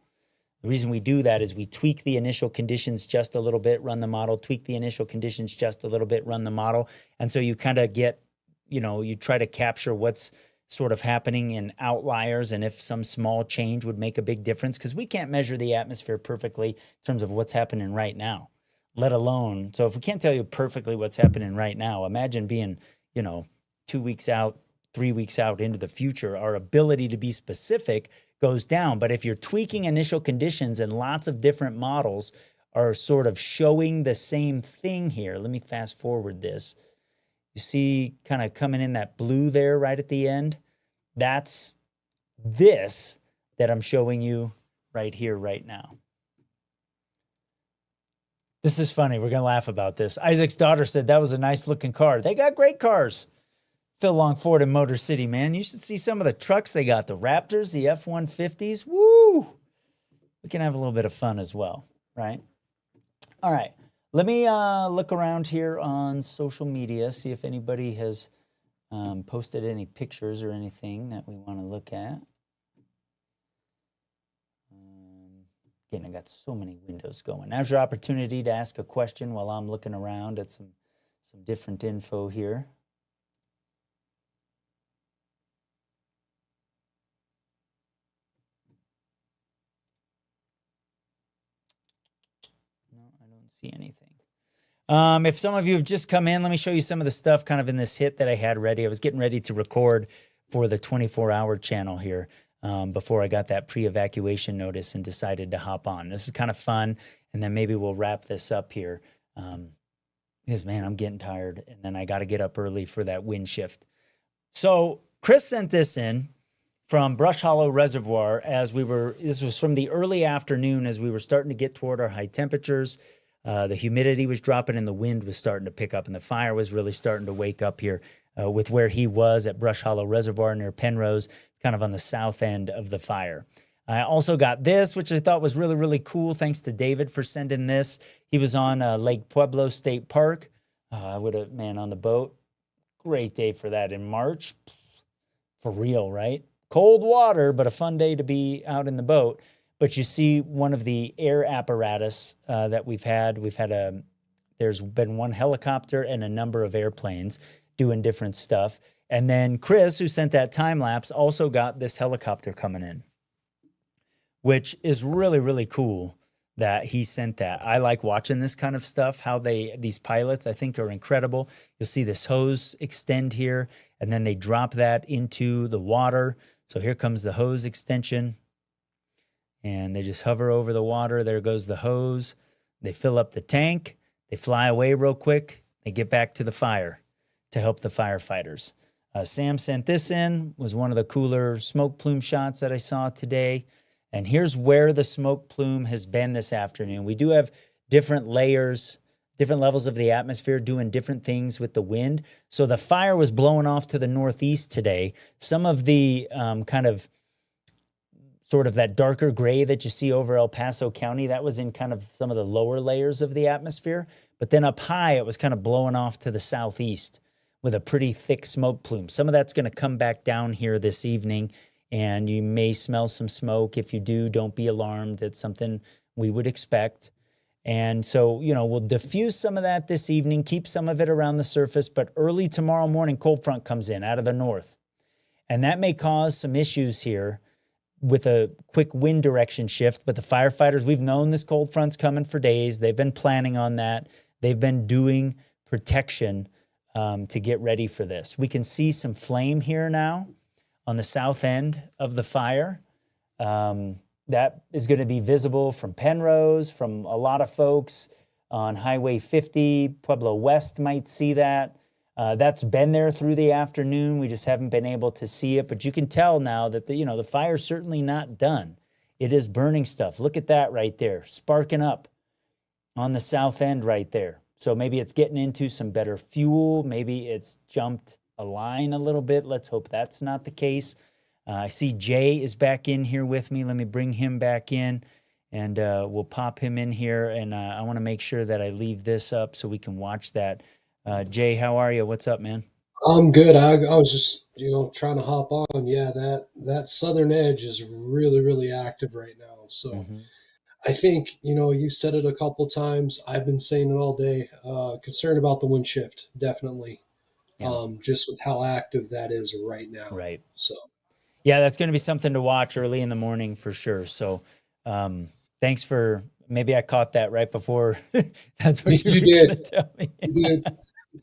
The reason we do that is we tweak the initial conditions just a little bit, run the model, tweak the initial conditions just a little bit, run the model. And so you kind of get, you know, you try to capture what's sort of happening in outliers and if some small change would make a big difference, because we can't measure the atmosphere perfectly in terms of what's happening right now, let alone. So if we can't tell you perfectly what's happening right now, imagine being, you know, 2 weeks out, 3 weeks out into the future. Our ability to be specific goes down. But if you're tweaking initial conditions and lots of different models are sort of showing the same thing here. Let me fast forward this. You see kind of coming in that blue there right at the end? That's this that I'm showing you right here, right now. This is funny. We're going to laugh about this. Isaac's daughter said that was a nice looking car. They got great cars. Phil Long Ford in Motor City, man. You should see some of the trucks they got. The Raptors, the F-150s. Woo! We can have a little bit of fun as well, right? All right. Let me look around here on social media, see if anybody has posted any pictures or anything that we want to look at. Again, I got so many windows going. Now's your opportunity to ask a question while I'm looking around at some different info here. See anything. If some of you have just come in, let me show you some of the stuff kind of in this hit that I had ready. I was getting ready to record for the 24-hour channel here before I got that pre-evacuation notice and decided to hop on. This is kind of fun, and then maybe we'll wrap this up here because, man, I'm getting tired, and then I got to get up early for that wind shift. So Chris sent this in from Brush Hollow Reservoir as this was from the early afternoon as we were starting to get toward our high temperatures. The humidity was dropping and the wind was starting to pick up, and the fire was really starting to wake up here with where he was at Brush Hollow Reservoir near Penrose, kind of on the south end of the fire. I also got this, which I thought was really, really cool. Thanks to David for sending this. He was on Lake Pueblo State Park. I would have, man, on the boat. Great day for that in March. For real, right? Cold water, but a fun day to be out in the boat. But you see one of the air apparatus that we've had. There's been one helicopter and a number of airplanes doing different stuff. And then Chris, who sent that time lapse, also got this helicopter coming in, which is really, really cool that he sent that. I like watching this kind of stuff, how these pilots, I think, are incredible. You'll see this hose extend here, and then they drop that into the water. So here comes the hose extension. And they just hover over the water. There goes the hose. They fill up the tank. They fly away real quick. They get back to the fire to help the firefighters. Sam sent this in. Was one of the cooler smoke plume shots that I saw today. And here's where the smoke plume has been this afternoon. We do have different layers, different levels of the atmosphere doing different things with the wind. So the fire was blowing off to the northeast today. Some of the kind of sort of that darker gray that you see over El Paso County, that was in kind of some of the lower layers of the atmosphere. But then up high, it was kind of blowing off to the southeast with a pretty thick smoke plume. Some of that's going to come back down here this evening, and you may smell some smoke. If you do, don't be alarmed. It's something we would expect. And so, we'll diffuse some of that this evening, keep some of it around the surface, but early tomorrow morning, cold front comes in out of the north. And that may cause some issues here with a quick wind direction shift. But the firefighters, we've known this cold front's coming for days. They've been planning on that. They've been doing protection to get ready for this. We can see some flame here now on the south end of the fire. That is going to be visible from Penrose, from a lot of folks on Highway 50. Pueblo West might see that. That's been there through the afternoon. We just haven't been able to see it. But you can tell now that the fire's certainly not done. It is burning stuff. Look at that right there, sparking up on the south end right there. So maybe it's getting into some better fuel. Maybe it's jumped a line a little bit. Let's hope that's not the case. I see Jay is back in here with me. Let me bring him back in, and we'll pop him in here. And I want to make sure that I leave this up so we can watch that. Jay, how are you? What's up, man? I'm good. I was just trying to hop on. Yeah, that southern edge is really really active right now. So Mm-hmm. I think you said it a couple times. I've been saying it all day. Concerned about the wind shift, definitely. Yeah, Just with how active that is right now. right. So Yeah, that's going to be something to watch early in the morning for sure. So thanks for, maybe I caught that right before. That's what you you were going did. to tell me. You did.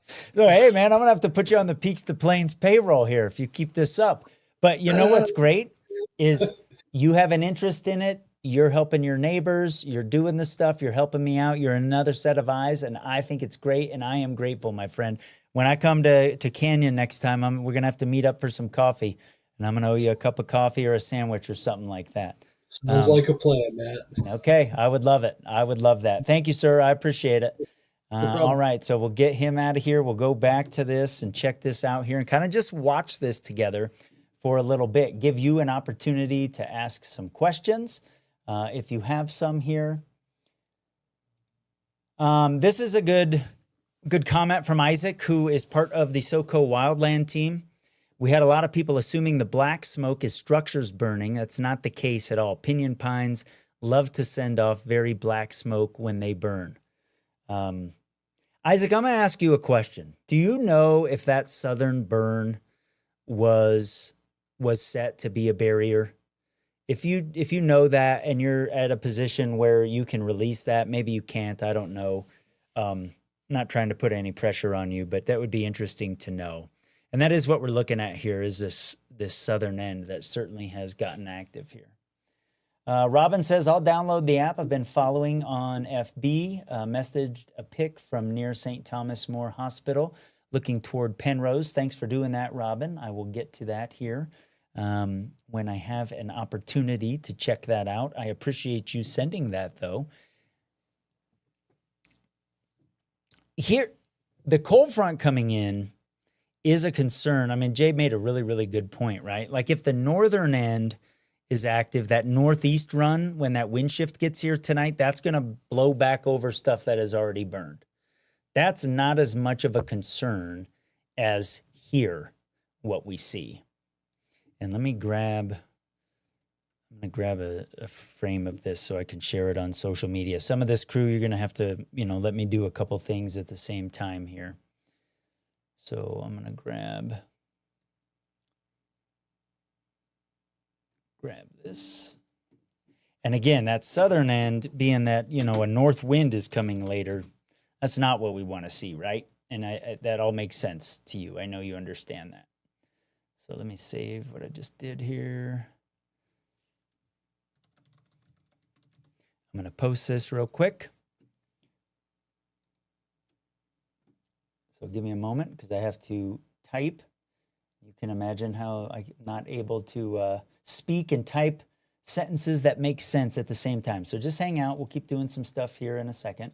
So, hey, man, I'm going to have to put you on the Peaks2Plains payroll here if you keep this up. But you know what's great is you have an interest in it. You're helping your neighbors. You're doing the stuff. You're helping me out. You're another set of eyes. And I think it's great. And I am grateful, my friend. When I come to Canyon next time, we're going to have to meet up for some coffee. And I'm going to owe you a cup of coffee or a sandwich or something like that. Sounds like a plan, Matt. Okay. I would love it. I would love that. Thank you, sir. I appreciate it. No problem. All right, so we'll get him out of here. We'll go back to this and check this out here and kind of just watch this together for a little bit. Give you an opportunity to ask some questions if you have some here. This is a good comment from Isaac, who is part of the SoCo Wildland team. We had a lot of people assuming the black smoke is structures burning. That's not the case at all. Pinyon pines love to send off very black smoke when they burn. Isaac, I'm going to ask you a question. Do you know if that southern burn was set to be a barrier? If you know that and you're at a position where you can release that, maybe you can't, I don't know. Not trying to put any pressure on you, but that would be interesting to know. And that is what we're looking at here, is this southern end that certainly has gotten active here. Robin says, I'll download the app. I've been following on FB. Messaged a pic from near St. Thomas More Hospital looking toward Penrose. Thanks for doing that, Robin. I will get to that here when I have an opportunity to check that out. I appreciate you sending that, though. Here, the cold front coming in is a concern. I mean, Jay made a really, really good point, right? Like if the northern end is active, that northeast run, when that wind shift gets here tonight, that's going to blow back over stuff that has already burned. That's not as much of a concern as here, what we see. And let me grab a frame of this so I can share it on social media. Some of this crew, you're going to have to, let me do a couple things at the same time here. So I'm going to grab this. And again, that southern end, being that, a north wind is coming later, that's not what we want to see, right? And that all makes sense to you. I know you understand that. So let me save what I just did here. I'm going to post this real quick. So give me a moment because I have to type. You can imagine how I'm not able to speak and type sentences that make sense at the same time. So just hang out. We'll keep doing some stuff here in a second.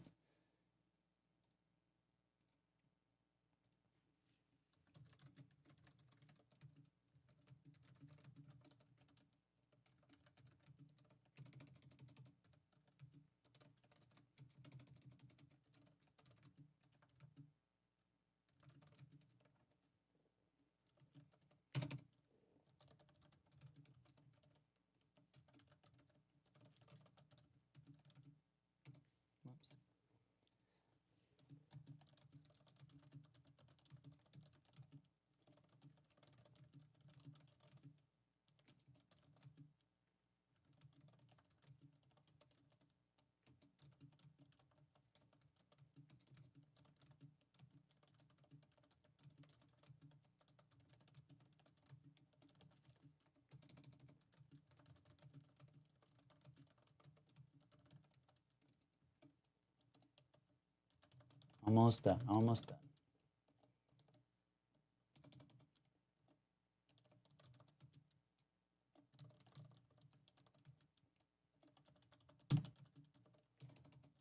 Almost done, almost done.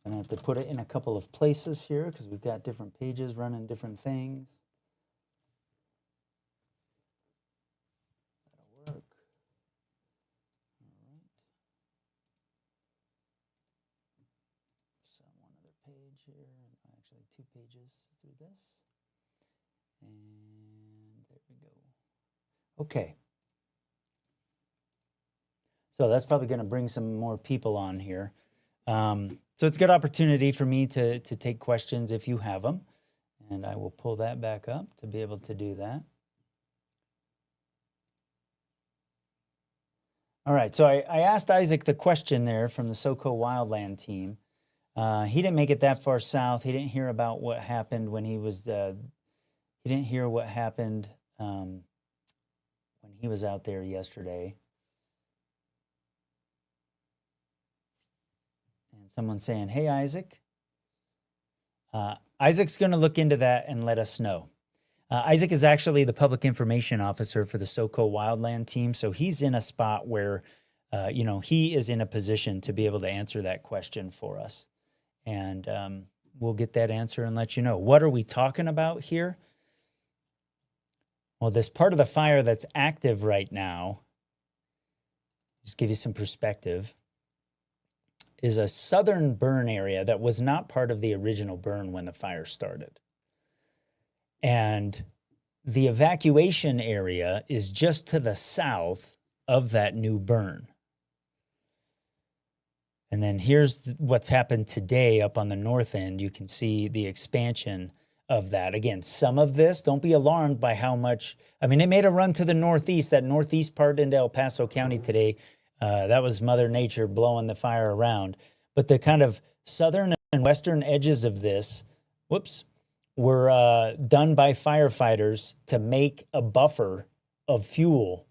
Gonna have to put it in a couple of places here because we've got different pages running different things. That'll work. All right. So one other page here, actually 2 pages through this. And there we go. Okay. So that's probably going to bring some more people on here. So it's a good opportunity for me to take questions if you have them. And I will pull that back up to be able to do that. All right, so I asked Isaac the question there from the SoCo Wildland team. He didn't make it that far south. He didn't hear about what happened when he was, he didn't hear what happened when he was out there yesterday. And someone's saying, hey, Isaac. Isaac's going to look into that and let us know. Isaac is actually the public information officer for the SoCo Wildland team. So he's in a spot where, he is in a position to be able to answer that question for us. And we'll get that answer and let you know. What are we talking about here? Well, this part of the fire that's active right now, just give you some perspective, is a southern burn area that was not part of the original burn when the fire started. And the evacuation area is just to the south of that new burn. And then here's what's happened today up on the north end. You can see the expansion of that. Again, some of this, don't be alarmed by how much, it made a run to the northeast, that northeast part into El Paso County today. That was Mother Nature blowing the fire around. But the kind of southern and western edges of this, were done by firefighters to make a buffer of fuel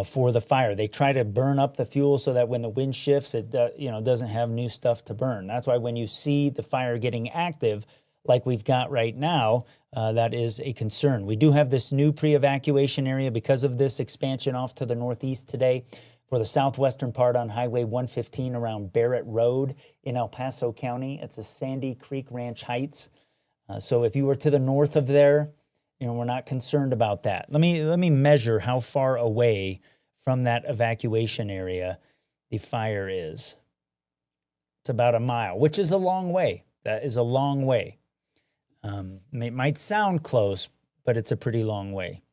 for the fire. They try to burn up the fuel so that when the wind shifts, it doesn't have new stuff to burn. That's why when you see the fire getting active, like we've got right now, that is a concern. We do have this new pre-evacuation area because of this expansion off to the northeast today for the southwestern part on Highway 115 around Barrett Road in El Paso County. It's a Sandy Creek Ranch Heights. So if you were to the north of there, we're not concerned about that. Let me measure how far away from that evacuation area the fire is. It's about a mile, which is a long way. That is a long way. It might sound close, but it's a pretty long way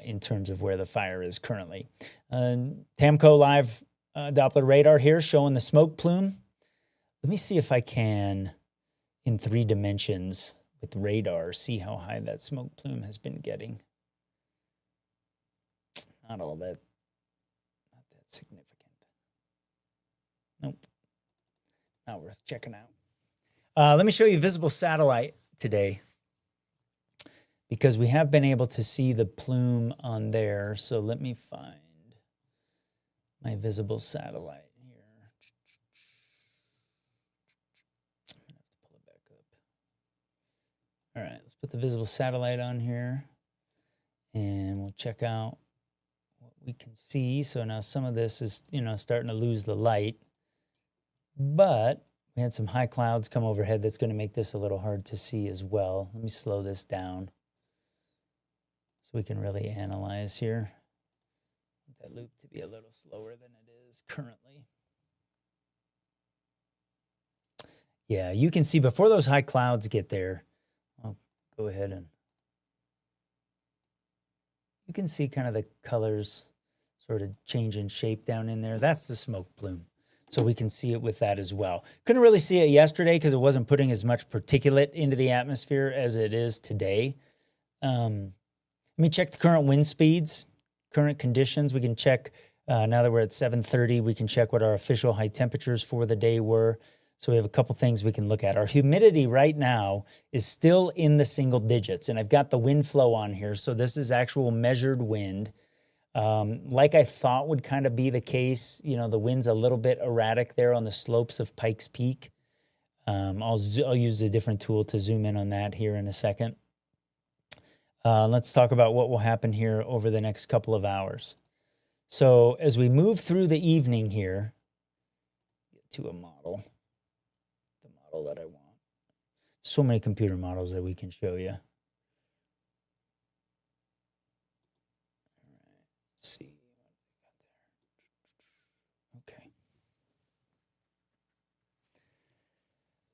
in terms of where the fire is currently. Tamco Live Doppler radar here showing the smoke plume. Let me see if I can, in 3 dimensions with radar, see how high that smoke plume has been getting. Not that significant. Nope. Not worth checking out. Let me show you visible satellite today because we have been able to see the plume on there. So let me find my visible satellite here. I'm going to have to pull it back up. All right, let's put the visible satellite on here and we'll check out what we can see. So now some of this is, starting to lose the light. But we had some high clouds come overhead that's going to make this a little hard to see as well. Let me slow this down so we can really analyze here. I want that loop to be a little slower than it is currently. Yeah, you can see before those high clouds get there, I'll go ahead and you can see kind of the colors sort of change in shape down in there. That's the smoke plume. So we can see it with that as well. Couldn't really see it yesterday because it wasn't putting as much particulate into the atmosphere as it is today. Let me check the current wind speeds, current conditions. We can check, now that we're at 7:30, we can check what our official high temperatures for the day were. So we have a couple things we can look at. Our humidity right now is still in the single digits, and I've got the wind flow on here. So this is actual measured wind. Like I thought would kind of be the case, the wind's a little bit erratic there on the slopes of Pikes Peak. I'll use a different tool to zoom in on that here in a second. Let's talk about what will happen here over the next couple of hours. So as we move through the evening here, get to a model. That I want. So many computer models that we can show you. All right, let's see. Okay.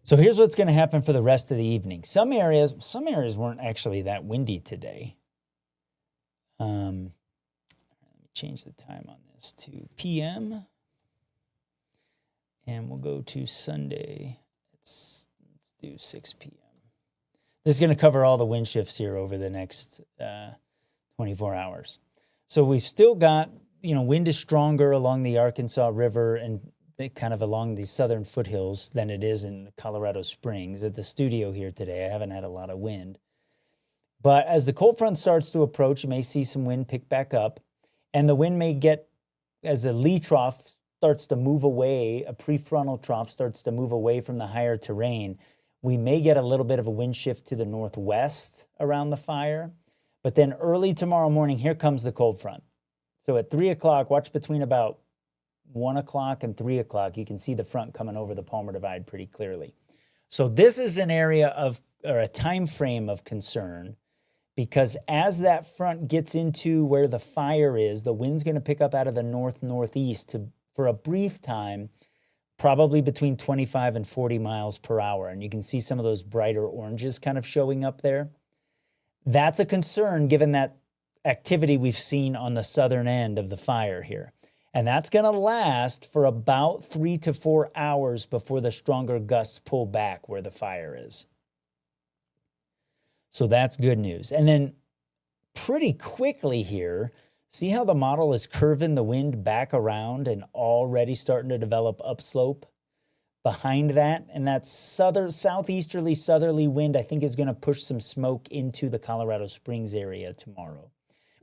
So here's what's going to happen for the rest of the evening. Some areas weren't actually that windy today. Let me change the time on this to PM. And we'll go to Sunday. Let's do 6 p.m. This is going to cover all the wind shifts here over the next 24 hours. So we've still got, wind is stronger along the Arkansas River and kind of along the southern foothills than it is in Colorado Springs. At the studio here today, I haven't had a lot of wind. But as the cold front starts to approach, you may see some wind pick back up. And the wind may get, as the lee trough starts to move away, a prefrontal trough starts to move away from the higher terrain, we may get a little bit of a wind shift to the northwest around the fire. But then early tomorrow morning, here comes the cold front. So at 3 o'clock, watch between about 1 o'clock and 3 o'clock, you can see the front coming over the Palmer Divide pretty clearly. So this is an area or a time frame of concern, because as that front gets into where the fire is, the wind's going to pick up out of the north-northeast for a brief time, probably between 25 and 40 miles per hour. And you can see some of those brighter oranges kind of showing up there. That's a concern given that activity we've seen on the southern end of the fire here. And that's going to last for about 3 to 4 hours before the stronger gusts pull back where the fire is. So that's good news. And then pretty quickly here, see how the model is curving the wind back around and already starting to develop upslope behind that? And that southeasterly southerly wind, I think, is going to push some smoke into the Colorado Springs area tomorrow.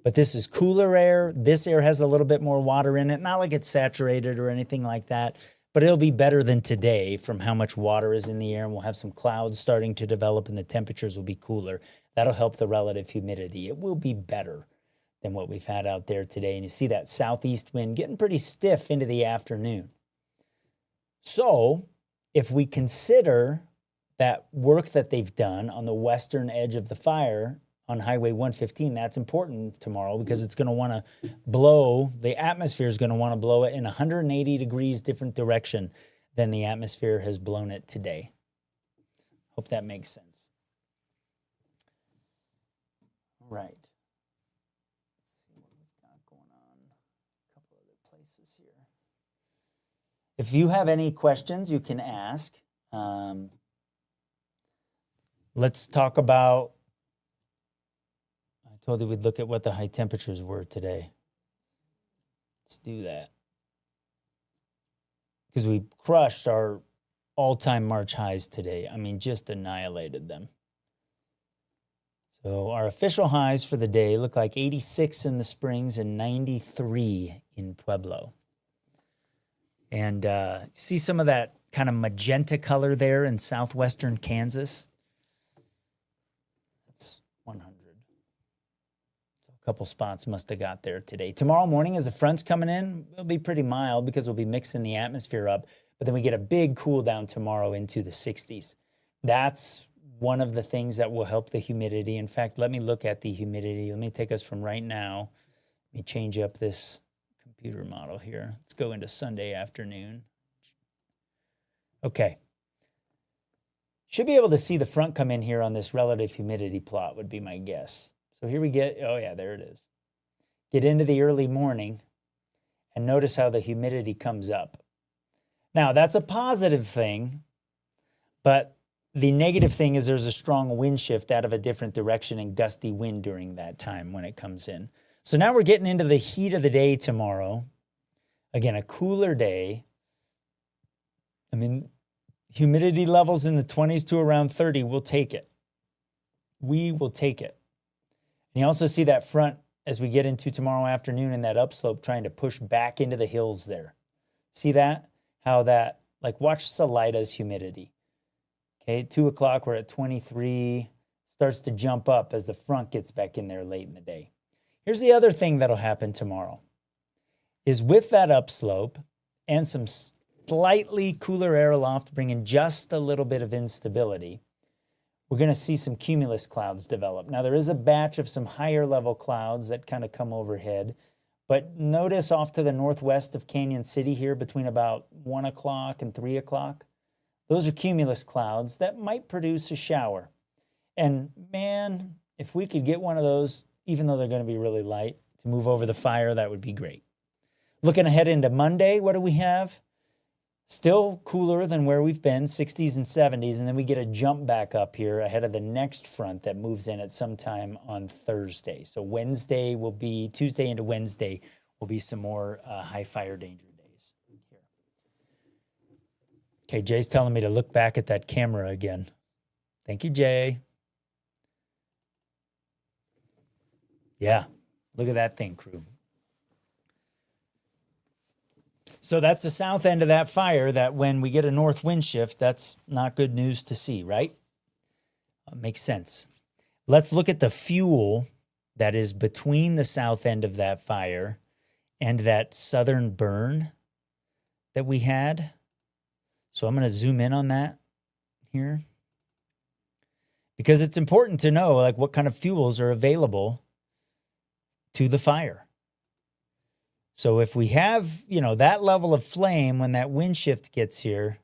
But this is cooler air. This air has a little bit more water in it. Not like it's saturated or anything like that, but it'll be better than today from how much water is in the air. And we'll have some clouds starting to develop and the temperatures will be cooler. That'll help the relative humidity. It will be better than what we've had out there today. And you see that southeast wind getting pretty stiff into the afternoon. So if we consider that work that they've done on the western edge of the fire on Highway 115, that's important tomorrow because it's going to want to blow, the atmosphere is going to want to blow it in 180 degrees different direction than the atmosphere has blown it today. Hope that makes sense. All right. If you have any questions, you can ask. Let's talk about, I told you we'd look at what the high temperatures were today. Let's do that. Because we crushed our all-time March highs today. I mean, just annihilated them. So our official highs for the day look like 86 in the Springs and 93 in Pueblo. And see some of that kind of magenta color there in southwestern Kansas? That's 100. So a couple spots must have got there today. Tomorrow morning, as the front's coming in, it'll be pretty mild because we'll be mixing the atmosphere up. But then we get a big cool down tomorrow into the 60s. That's one of the things that will help the humidity. In fact, let me look at the humidity. Let me take us from right now. Let me change up this computer model here. Let's go into Sunday afternoon. Okay. Should be able to see the front come in here on this relative humidity plot would be my guess. So here we get, oh yeah, there it is. Get into the early morning and notice how the humidity comes up. Now that's a positive thing, but the negative thing is there's a strong wind shift out of a different direction and gusty wind during that time when it comes in. So now we're getting into the heat of the day tomorrow. Again, a cooler day. I mean, humidity levels in the 20s to around 30, we'll take it. We will take it. And you also see that front as we get into tomorrow afternoon in that upslope trying to push back into the hills there. See that? How that, like watch Salida's humidity. Okay, 2 o'clock, we're at 23. Starts to jump up as the front gets back in there late in the day. Here's the other thing that'll happen tomorrow. Is with that upslope and some slightly cooler air aloft bringing just a little bit of instability, we're going to see some cumulus clouds develop. Now, there is a batch of some higher level clouds that kind of come overhead, but notice off to the northwest of Canyon City here between about 1 o'clock and 3 o'clock. Those are cumulus clouds that might produce a shower. And man, if we could get one of those, even though they're going to be really light, to move over the fire, that would be great. Looking ahead into Monday, what do we have? Still cooler than where we've been, 60s and 70s, and then we get a jump back up here ahead of the next front that moves in at some time on Thursday. So Wednesday will be, Tuesday into Wednesday will be some more high fire danger days here. Okay, Jay's telling me to look back at that camera again. Thank you, Jay. Yeah, look at that thing, crew. So that's the south end of that fire that when we get a north wind shift, that's not good news to see, right? Makes sense. Let's look at the fuel that is between the south end of that fire and that southern burn that we had. So I'm going to zoom in on that here because it's important to know like what kind of fuels are available to the fire. So if we have, that level of flame when that wind shift gets here,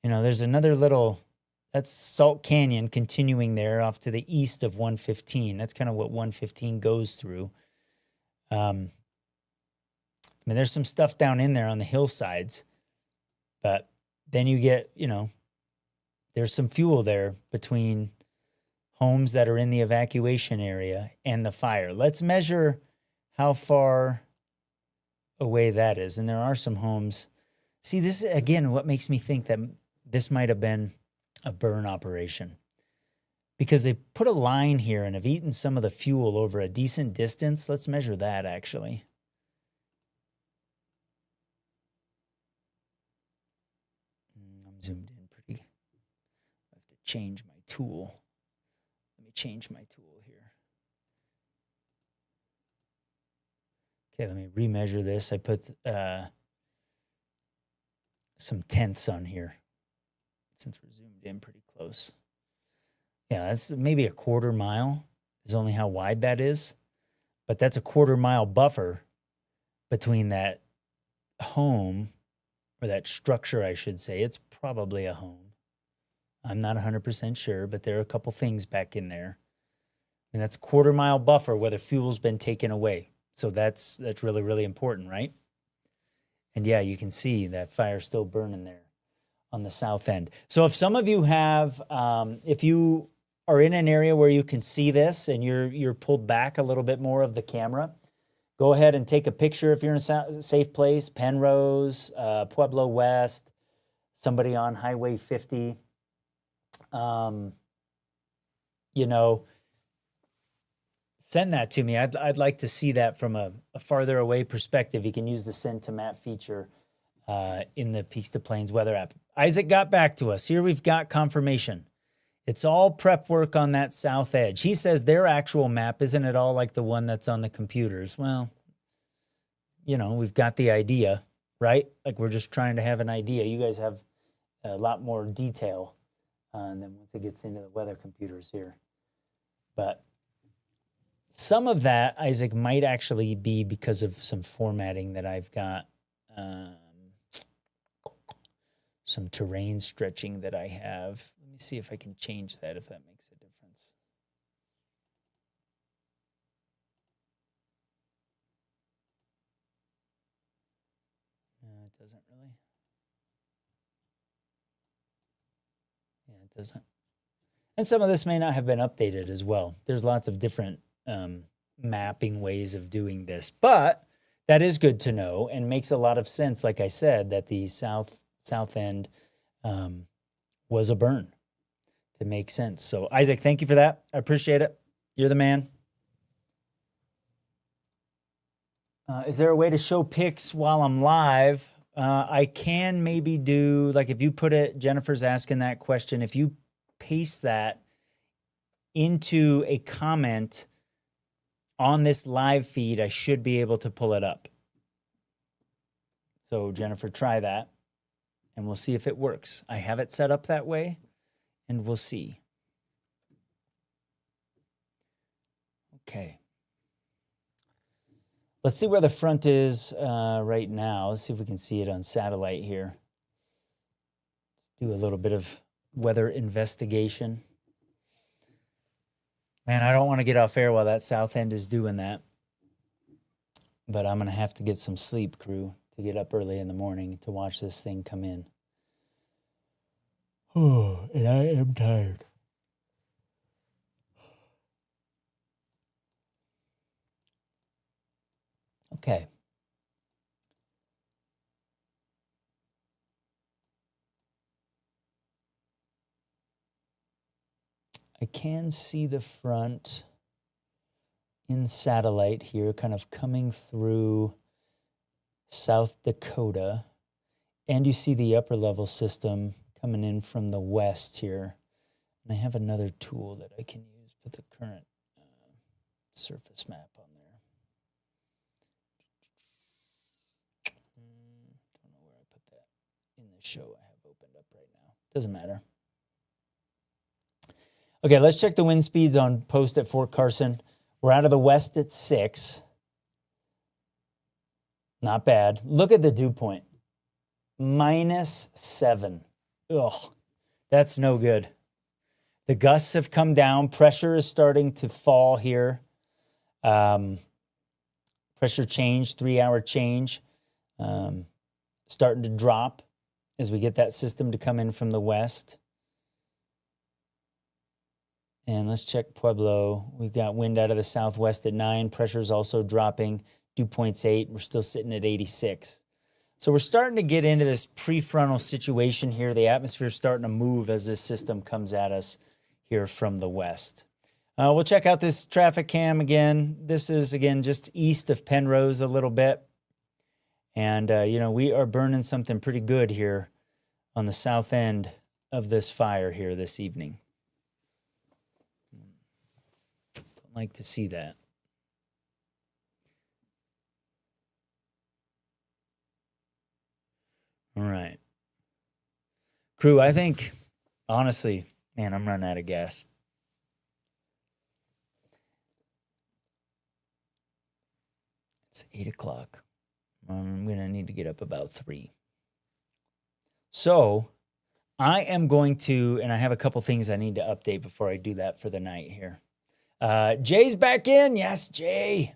there's another little, that's Salt Canyon continuing there off to the east of 115. That's kind of what 115 goes through. There's some stuff down in there on the hillsides, but then you get, there's some fuel there between homes that are in the evacuation area and the fire. Let's measure how far away that is. And there are some homes. See, this is, again, what makes me think that this might have been a burn operation. Because they put a line here and have eaten some of the fuel over a decent distance. Let's measure that, actually. I'm zoomed in pretty. I have to change my tool. Let me change my tool here. Okay, let me remeasure this. I put some tenths on here since we're zoomed in pretty close. Yeah, that's maybe a quarter mile is only how wide that is. But that's a quarter mile buffer between that home, or that structure, I should say. It's probably a home. I'm not 100% sure, but there are a couple things back in there. And that's a quarter mile buffer where the fuel's been taken away. So that's really, really important, right? And yeah, you can see that fire still burning there on the south end. So if some of you have, if you are in an area where you can see this and you're pulled back a little bit more of the camera, go ahead and take a picture if you're in a safe place. Penrose, Pueblo West, somebody on Highway 50. Send that to me. I'd like to see that from a farther away perspective. You can use the Send to Map feature in the Peaks2Plains Weather app. Isaac got back to us. Here we've got confirmation. It's all prep work on that south edge. He says their actual map isn't at all like the one that's on the computers. Well, you know, we've got the idea, right? Like we're just trying to have an idea. You guys have a lot more detail than once it gets into the weather computers here. But some of that, Isaac, might actually be because of some formatting that I've got. Some terrain stretching that I have. Let me see if I can change that, if that makes a difference. No, it doesn't really. Yeah, it doesn't. And some of this may not have been updated as well. There's lots of different mapping ways of doing this, but that is good to know and makes a lot of sense. Like I said, that the south end was a burn to make sense. So Isaac, thank you for that. I appreciate it. You're the man. Is there a way to show pics while I'm live? I can maybe do, like if you put it, Jennifer's asking that question, if you paste that into a comment on this live feed, I should be able to pull it up. So Jennifer, try that and we'll see if it works. I have it set up that way and we'll see. Okay. Let's see where the front is right now. Let's see if we can see it on satellite here. Let's do a little bit of weather investigation. Man, I don't want to get off air while that south end is doing that. But I'm going to have to get some sleep, crew, to get up early in the morning to watch this thing come in. Oh, and I am tired. Okay. I can see the front in satellite here, kind of coming through South Dakota. And you see the upper level system coming in from the west here. And I have another tool that I can use, put the current surface map on there. Don't know where I put that in the show I have opened up right now. Doesn't matter. Okay, let's check the wind speeds on post at Fort Carson. We're out of the west at 6. Not bad. Look at the dew point. -7. Ugh, that's no good. The gusts have come down. Pressure is starting to fall here. Pressure change, 3-hour change, starting to drop as we get that system to come in from the west. And let's check Pueblo. We've got wind out of the southwest at 9. Pressure's also dropping. Dew point's 8. We're still sitting at 86. So we're starting to get into this prefrontal situation here. The atmosphere's starting to move as this system comes at us here from the west. We'll check out this traffic cam again. This is, again, just east of Penrose a little bit. And, we are burning something pretty good here on the south end of this fire here this evening. Don't like to see that. All right. Crew, I think, honestly, man, I'm running out of gas. It's 8 o'clock. I'm going to need to get up about 3. So I am going to, and I have a couple things I need to update before I do that for the night here. Jay's back in. Yes, Jay.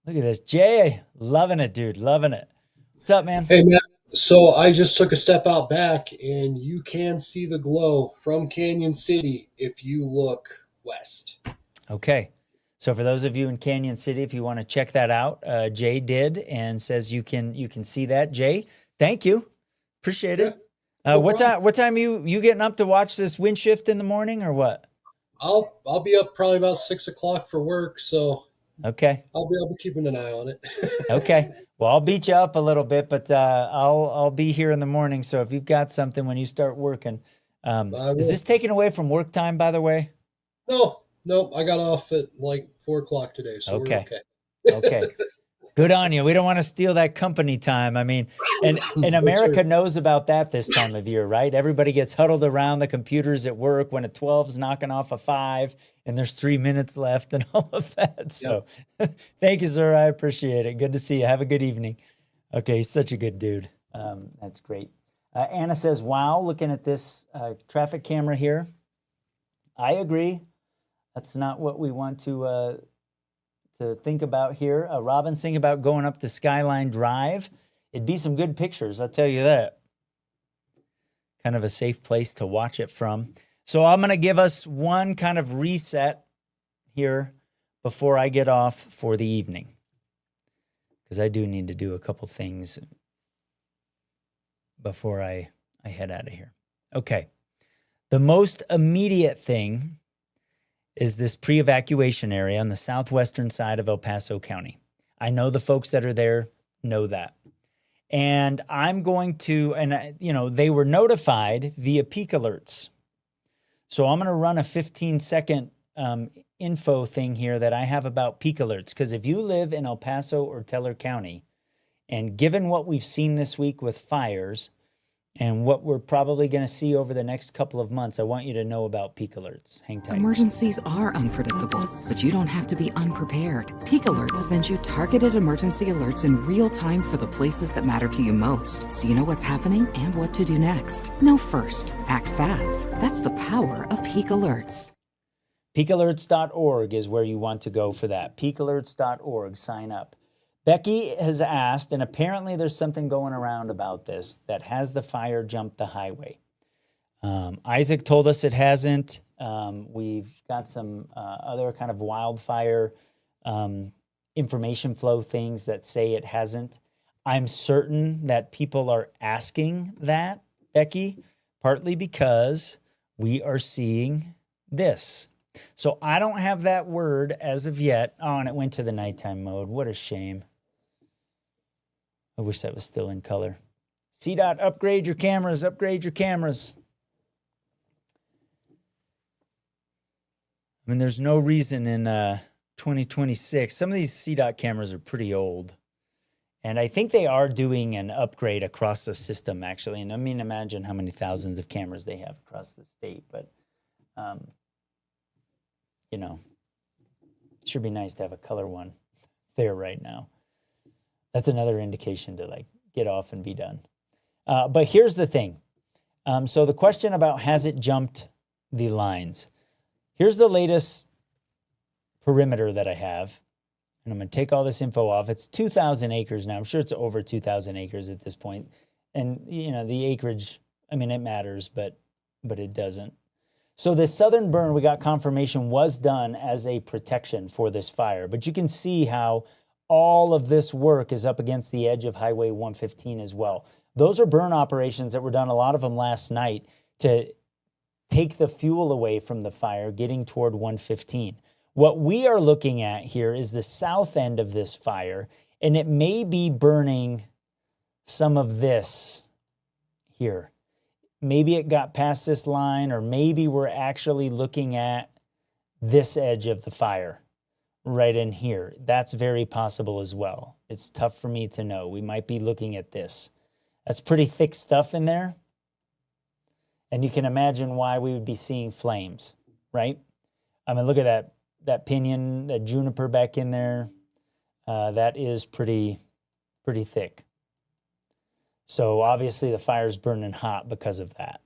Look at this. Jay, loving it, dude. Loving it. What's up, man? Hey, Matt. So I just took a step out back, and you can see the glow from Canyon City if you look west. Okay. So for those of you in Canyon City, if you want to check that out, Jay did and says you can see that. Jay, thank you. Appreciate it. What time you getting up to watch this wind shift in the morning or what? I'll be up probably about 6 o'clock for work, so okay. I'll be keeping an eye on it. Okay. Well, I'll beat you up a little bit, but I'll be here in the morning. So if you've got something when you start working, I Is will. this taken away from work time, by the way? No, I got off at like 4 o'clock today, so we're Okay. okay. Okay. Good on you. We don't want to steal that company time. I mean, and Yes, America sir. knows about that this time of year, right? Everybody gets huddled around the computers at work when a 12 is knocking off a 5 and there's 3 minutes left and all of that. So thank you, sir. I appreciate it. Good to see you. Have a good evening. Okay, he's such a good dude. That's great. Anna says, wow, looking at this traffic camera here. I agree. That's not what we want to think about here. Robin's thinking about going up to Skyline Drive. It'd be some good pictures, I'll tell you that. Kind of a safe place to watch it from. So I'm going to give us one kind of reset here before I get off for the evening, because I do need to do a couple things before I head out of here. Okay. The most immediate thing is this pre-evacuation area on the southwestern side of El Paso County. I know the folks that are there know that. And I'm going to, they were notified via peak alerts. So I'm going to run a 15-second info thing here that I have about peak alerts. Because if you live in El Paso or Teller County, and given what we've seen this week with fires, and what we're probably going to see over the next couple of months, I want you to know about peak alerts. Hang tight. Emergencies are unpredictable, but you don't have to be unprepared. Peak Alerts sends you targeted emergency alerts in real time for the places that matter to you most, so you know what's happening and what to do next. Know first, act fast. That's the power of Peak Alerts. Peakalerts.org is where you want to go for that. Peakalerts.org, sign up. Becky has asked, and apparently there's something going around about this, that has the fire jumped the highway? Isaac told us it hasn't. We've got some other kind of wildfire information flow things that say it hasn't. I'm certain that people are asking that, Becky, partly because we are seeing this. So I don't have that word as of yet. Oh, and it went to the nighttime mode. What a shame. I wish that was still in color. CDOT, upgrade your cameras, upgrade your cameras. I mean, there's no reason in 2026. Some of these CDOT cameras are pretty old. And I think they are doing an upgrade across the system, actually. And I mean, imagine how many thousands of cameras they have across the state. But, it should be nice to have a color one there right now. That's another indication to get off and be done. But here's the thing. So the question about has it jumped the lines? Here's the latest perimeter that I have. And I'm going to take all this info off. It's 2,000 acres now. I'm sure it's over 2,000 acres at this point. And, the acreage, I mean, it matters, but it doesn't. So this southern burn, we got confirmation, was done as a protection for this fire. But you can see how all of this work is up against the edge of Highway 115 as well. Those are burn operations that were done, a lot of them last night, to take the fuel away from the fire, getting toward 115. What we are looking at here is the south end of this fire, and it may be burning some of this here. Maybe it got past this line, or maybe we're actually looking at this edge of the fire right in here. That's very possible as well. It's tough for me to know. We might be looking at this. That's pretty thick stuff in there. And you can imagine why we would be seeing flames, right? I mean, look at that pinion, that juniper back in there. That is pretty thick. So obviously the fire's burning hot because of that.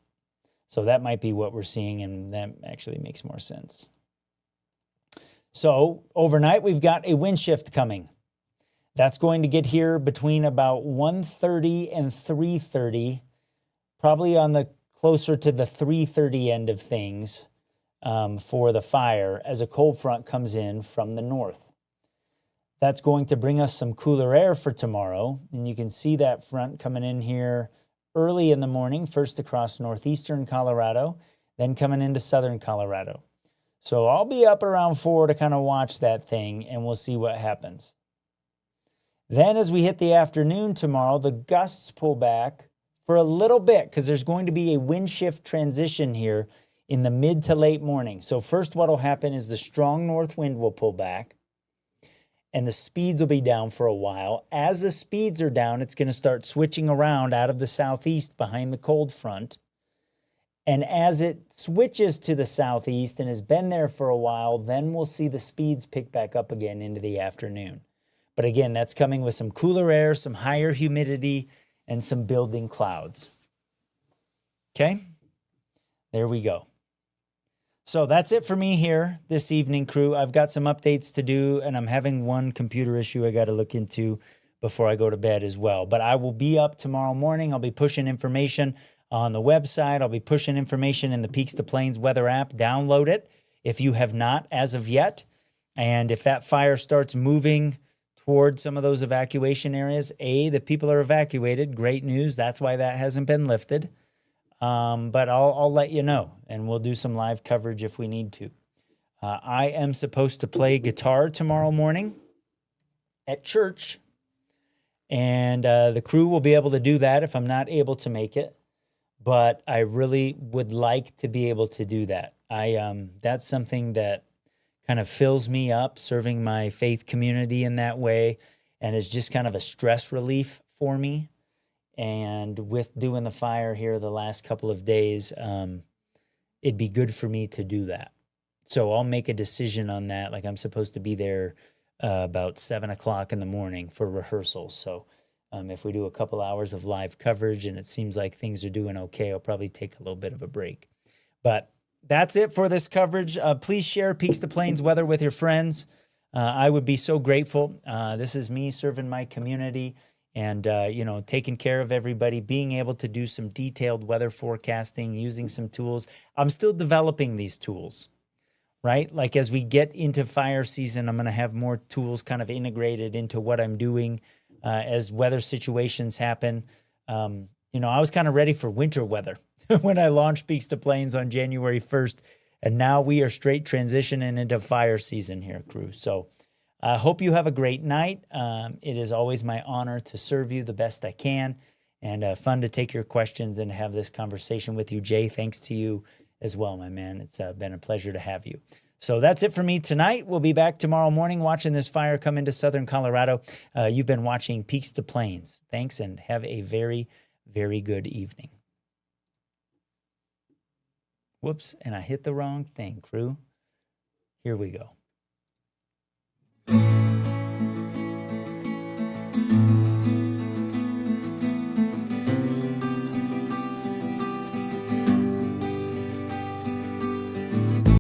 So that might be what we're seeing, and that actually makes more sense. So overnight, we've got a wind shift coming. That's going to get here between about 1:30 and 3:30, probably on the closer to the 3:30 end of things for the fire as a cold front comes in from the north. That's going to bring us some cooler air for tomorrow, and you can see that front coming in here early in the morning, first across northeastern Colorado, then coming into southern Colorado. So I'll be up around 4 to kind of watch that thing, and we'll see what happens. Then as we hit the afternoon tomorrow, the gusts pull back for a little bit because there's going to be a wind shift transition here in the mid to late morning. So first what will happen is the strong north wind will pull back and the speeds will be down for a while. As the speeds are down, it's going to start switching around out of the southeast behind the cold front. And as it switches to the southeast and has been there for a while, then we'll see the speeds pick back up again into the afternoon. But again, that's coming with some cooler air, some higher humidity, and some building clouds. Okay, there we go. So that's it for me here this evening, crew. I've got some updates to do, and I'm having one computer issue I got to look into before I go to bed as well. But I will be up tomorrow morning. I'll be pushing information on the website. I'll be pushing information in the Peaks2Plains Weather app. Download it if you have not as of yet. And if that fire starts moving towards some of those evacuation areas, the people are evacuated. Great news. That's why that hasn't been lifted. But I'll let you know, and we'll do some live coverage if we need to. I am supposed to play guitar tomorrow morning at church, and the crew will be able to do that if I'm not able to make it. But I really would like to be able to do that. That's something that kind of fills me up, serving my faith community in that way, and is just kind of a stress relief for me. And with doing the fire here the last couple of days, it'd be good for me to do that. So I'll make a decision on that. Like I'm supposed to be there about 7 o'clock in the morning for rehearsals. So if we do a couple hours of live coverage and it seems like things are doing okay, I'll probably take a little bit of a break. But that's it for this coverage. Please share Peaks2Plains Weather with your friends. I would be so grateful. This is me serving my community and, taking care of everybody, being able to do some detailed weather forecasting, using some tools. I'm still developing these tools, right? Like as we get into fire season, I'm going to have more tools kind of integrated into what I'm doing as weather situations happen. I was kind of ready for winter weather when I launched Peaks2Plains on January 1st, and now we are straight transitioning into fire season here, crew. So I hope you have a great night. It is always my honor to serve you the best I can, and fun to take your questions and have this conversation with you. Jay, thanks to you as well, my man. It's been a pleasure to have you. So that's it for me tonight. We'll be back tomorrow morning watching this fire come into southern Colorado. You've been watching Peaks2Plains. Thanks, and have a very, very good evening. Whoops, and I hit the wrong thing, crew. Here we go.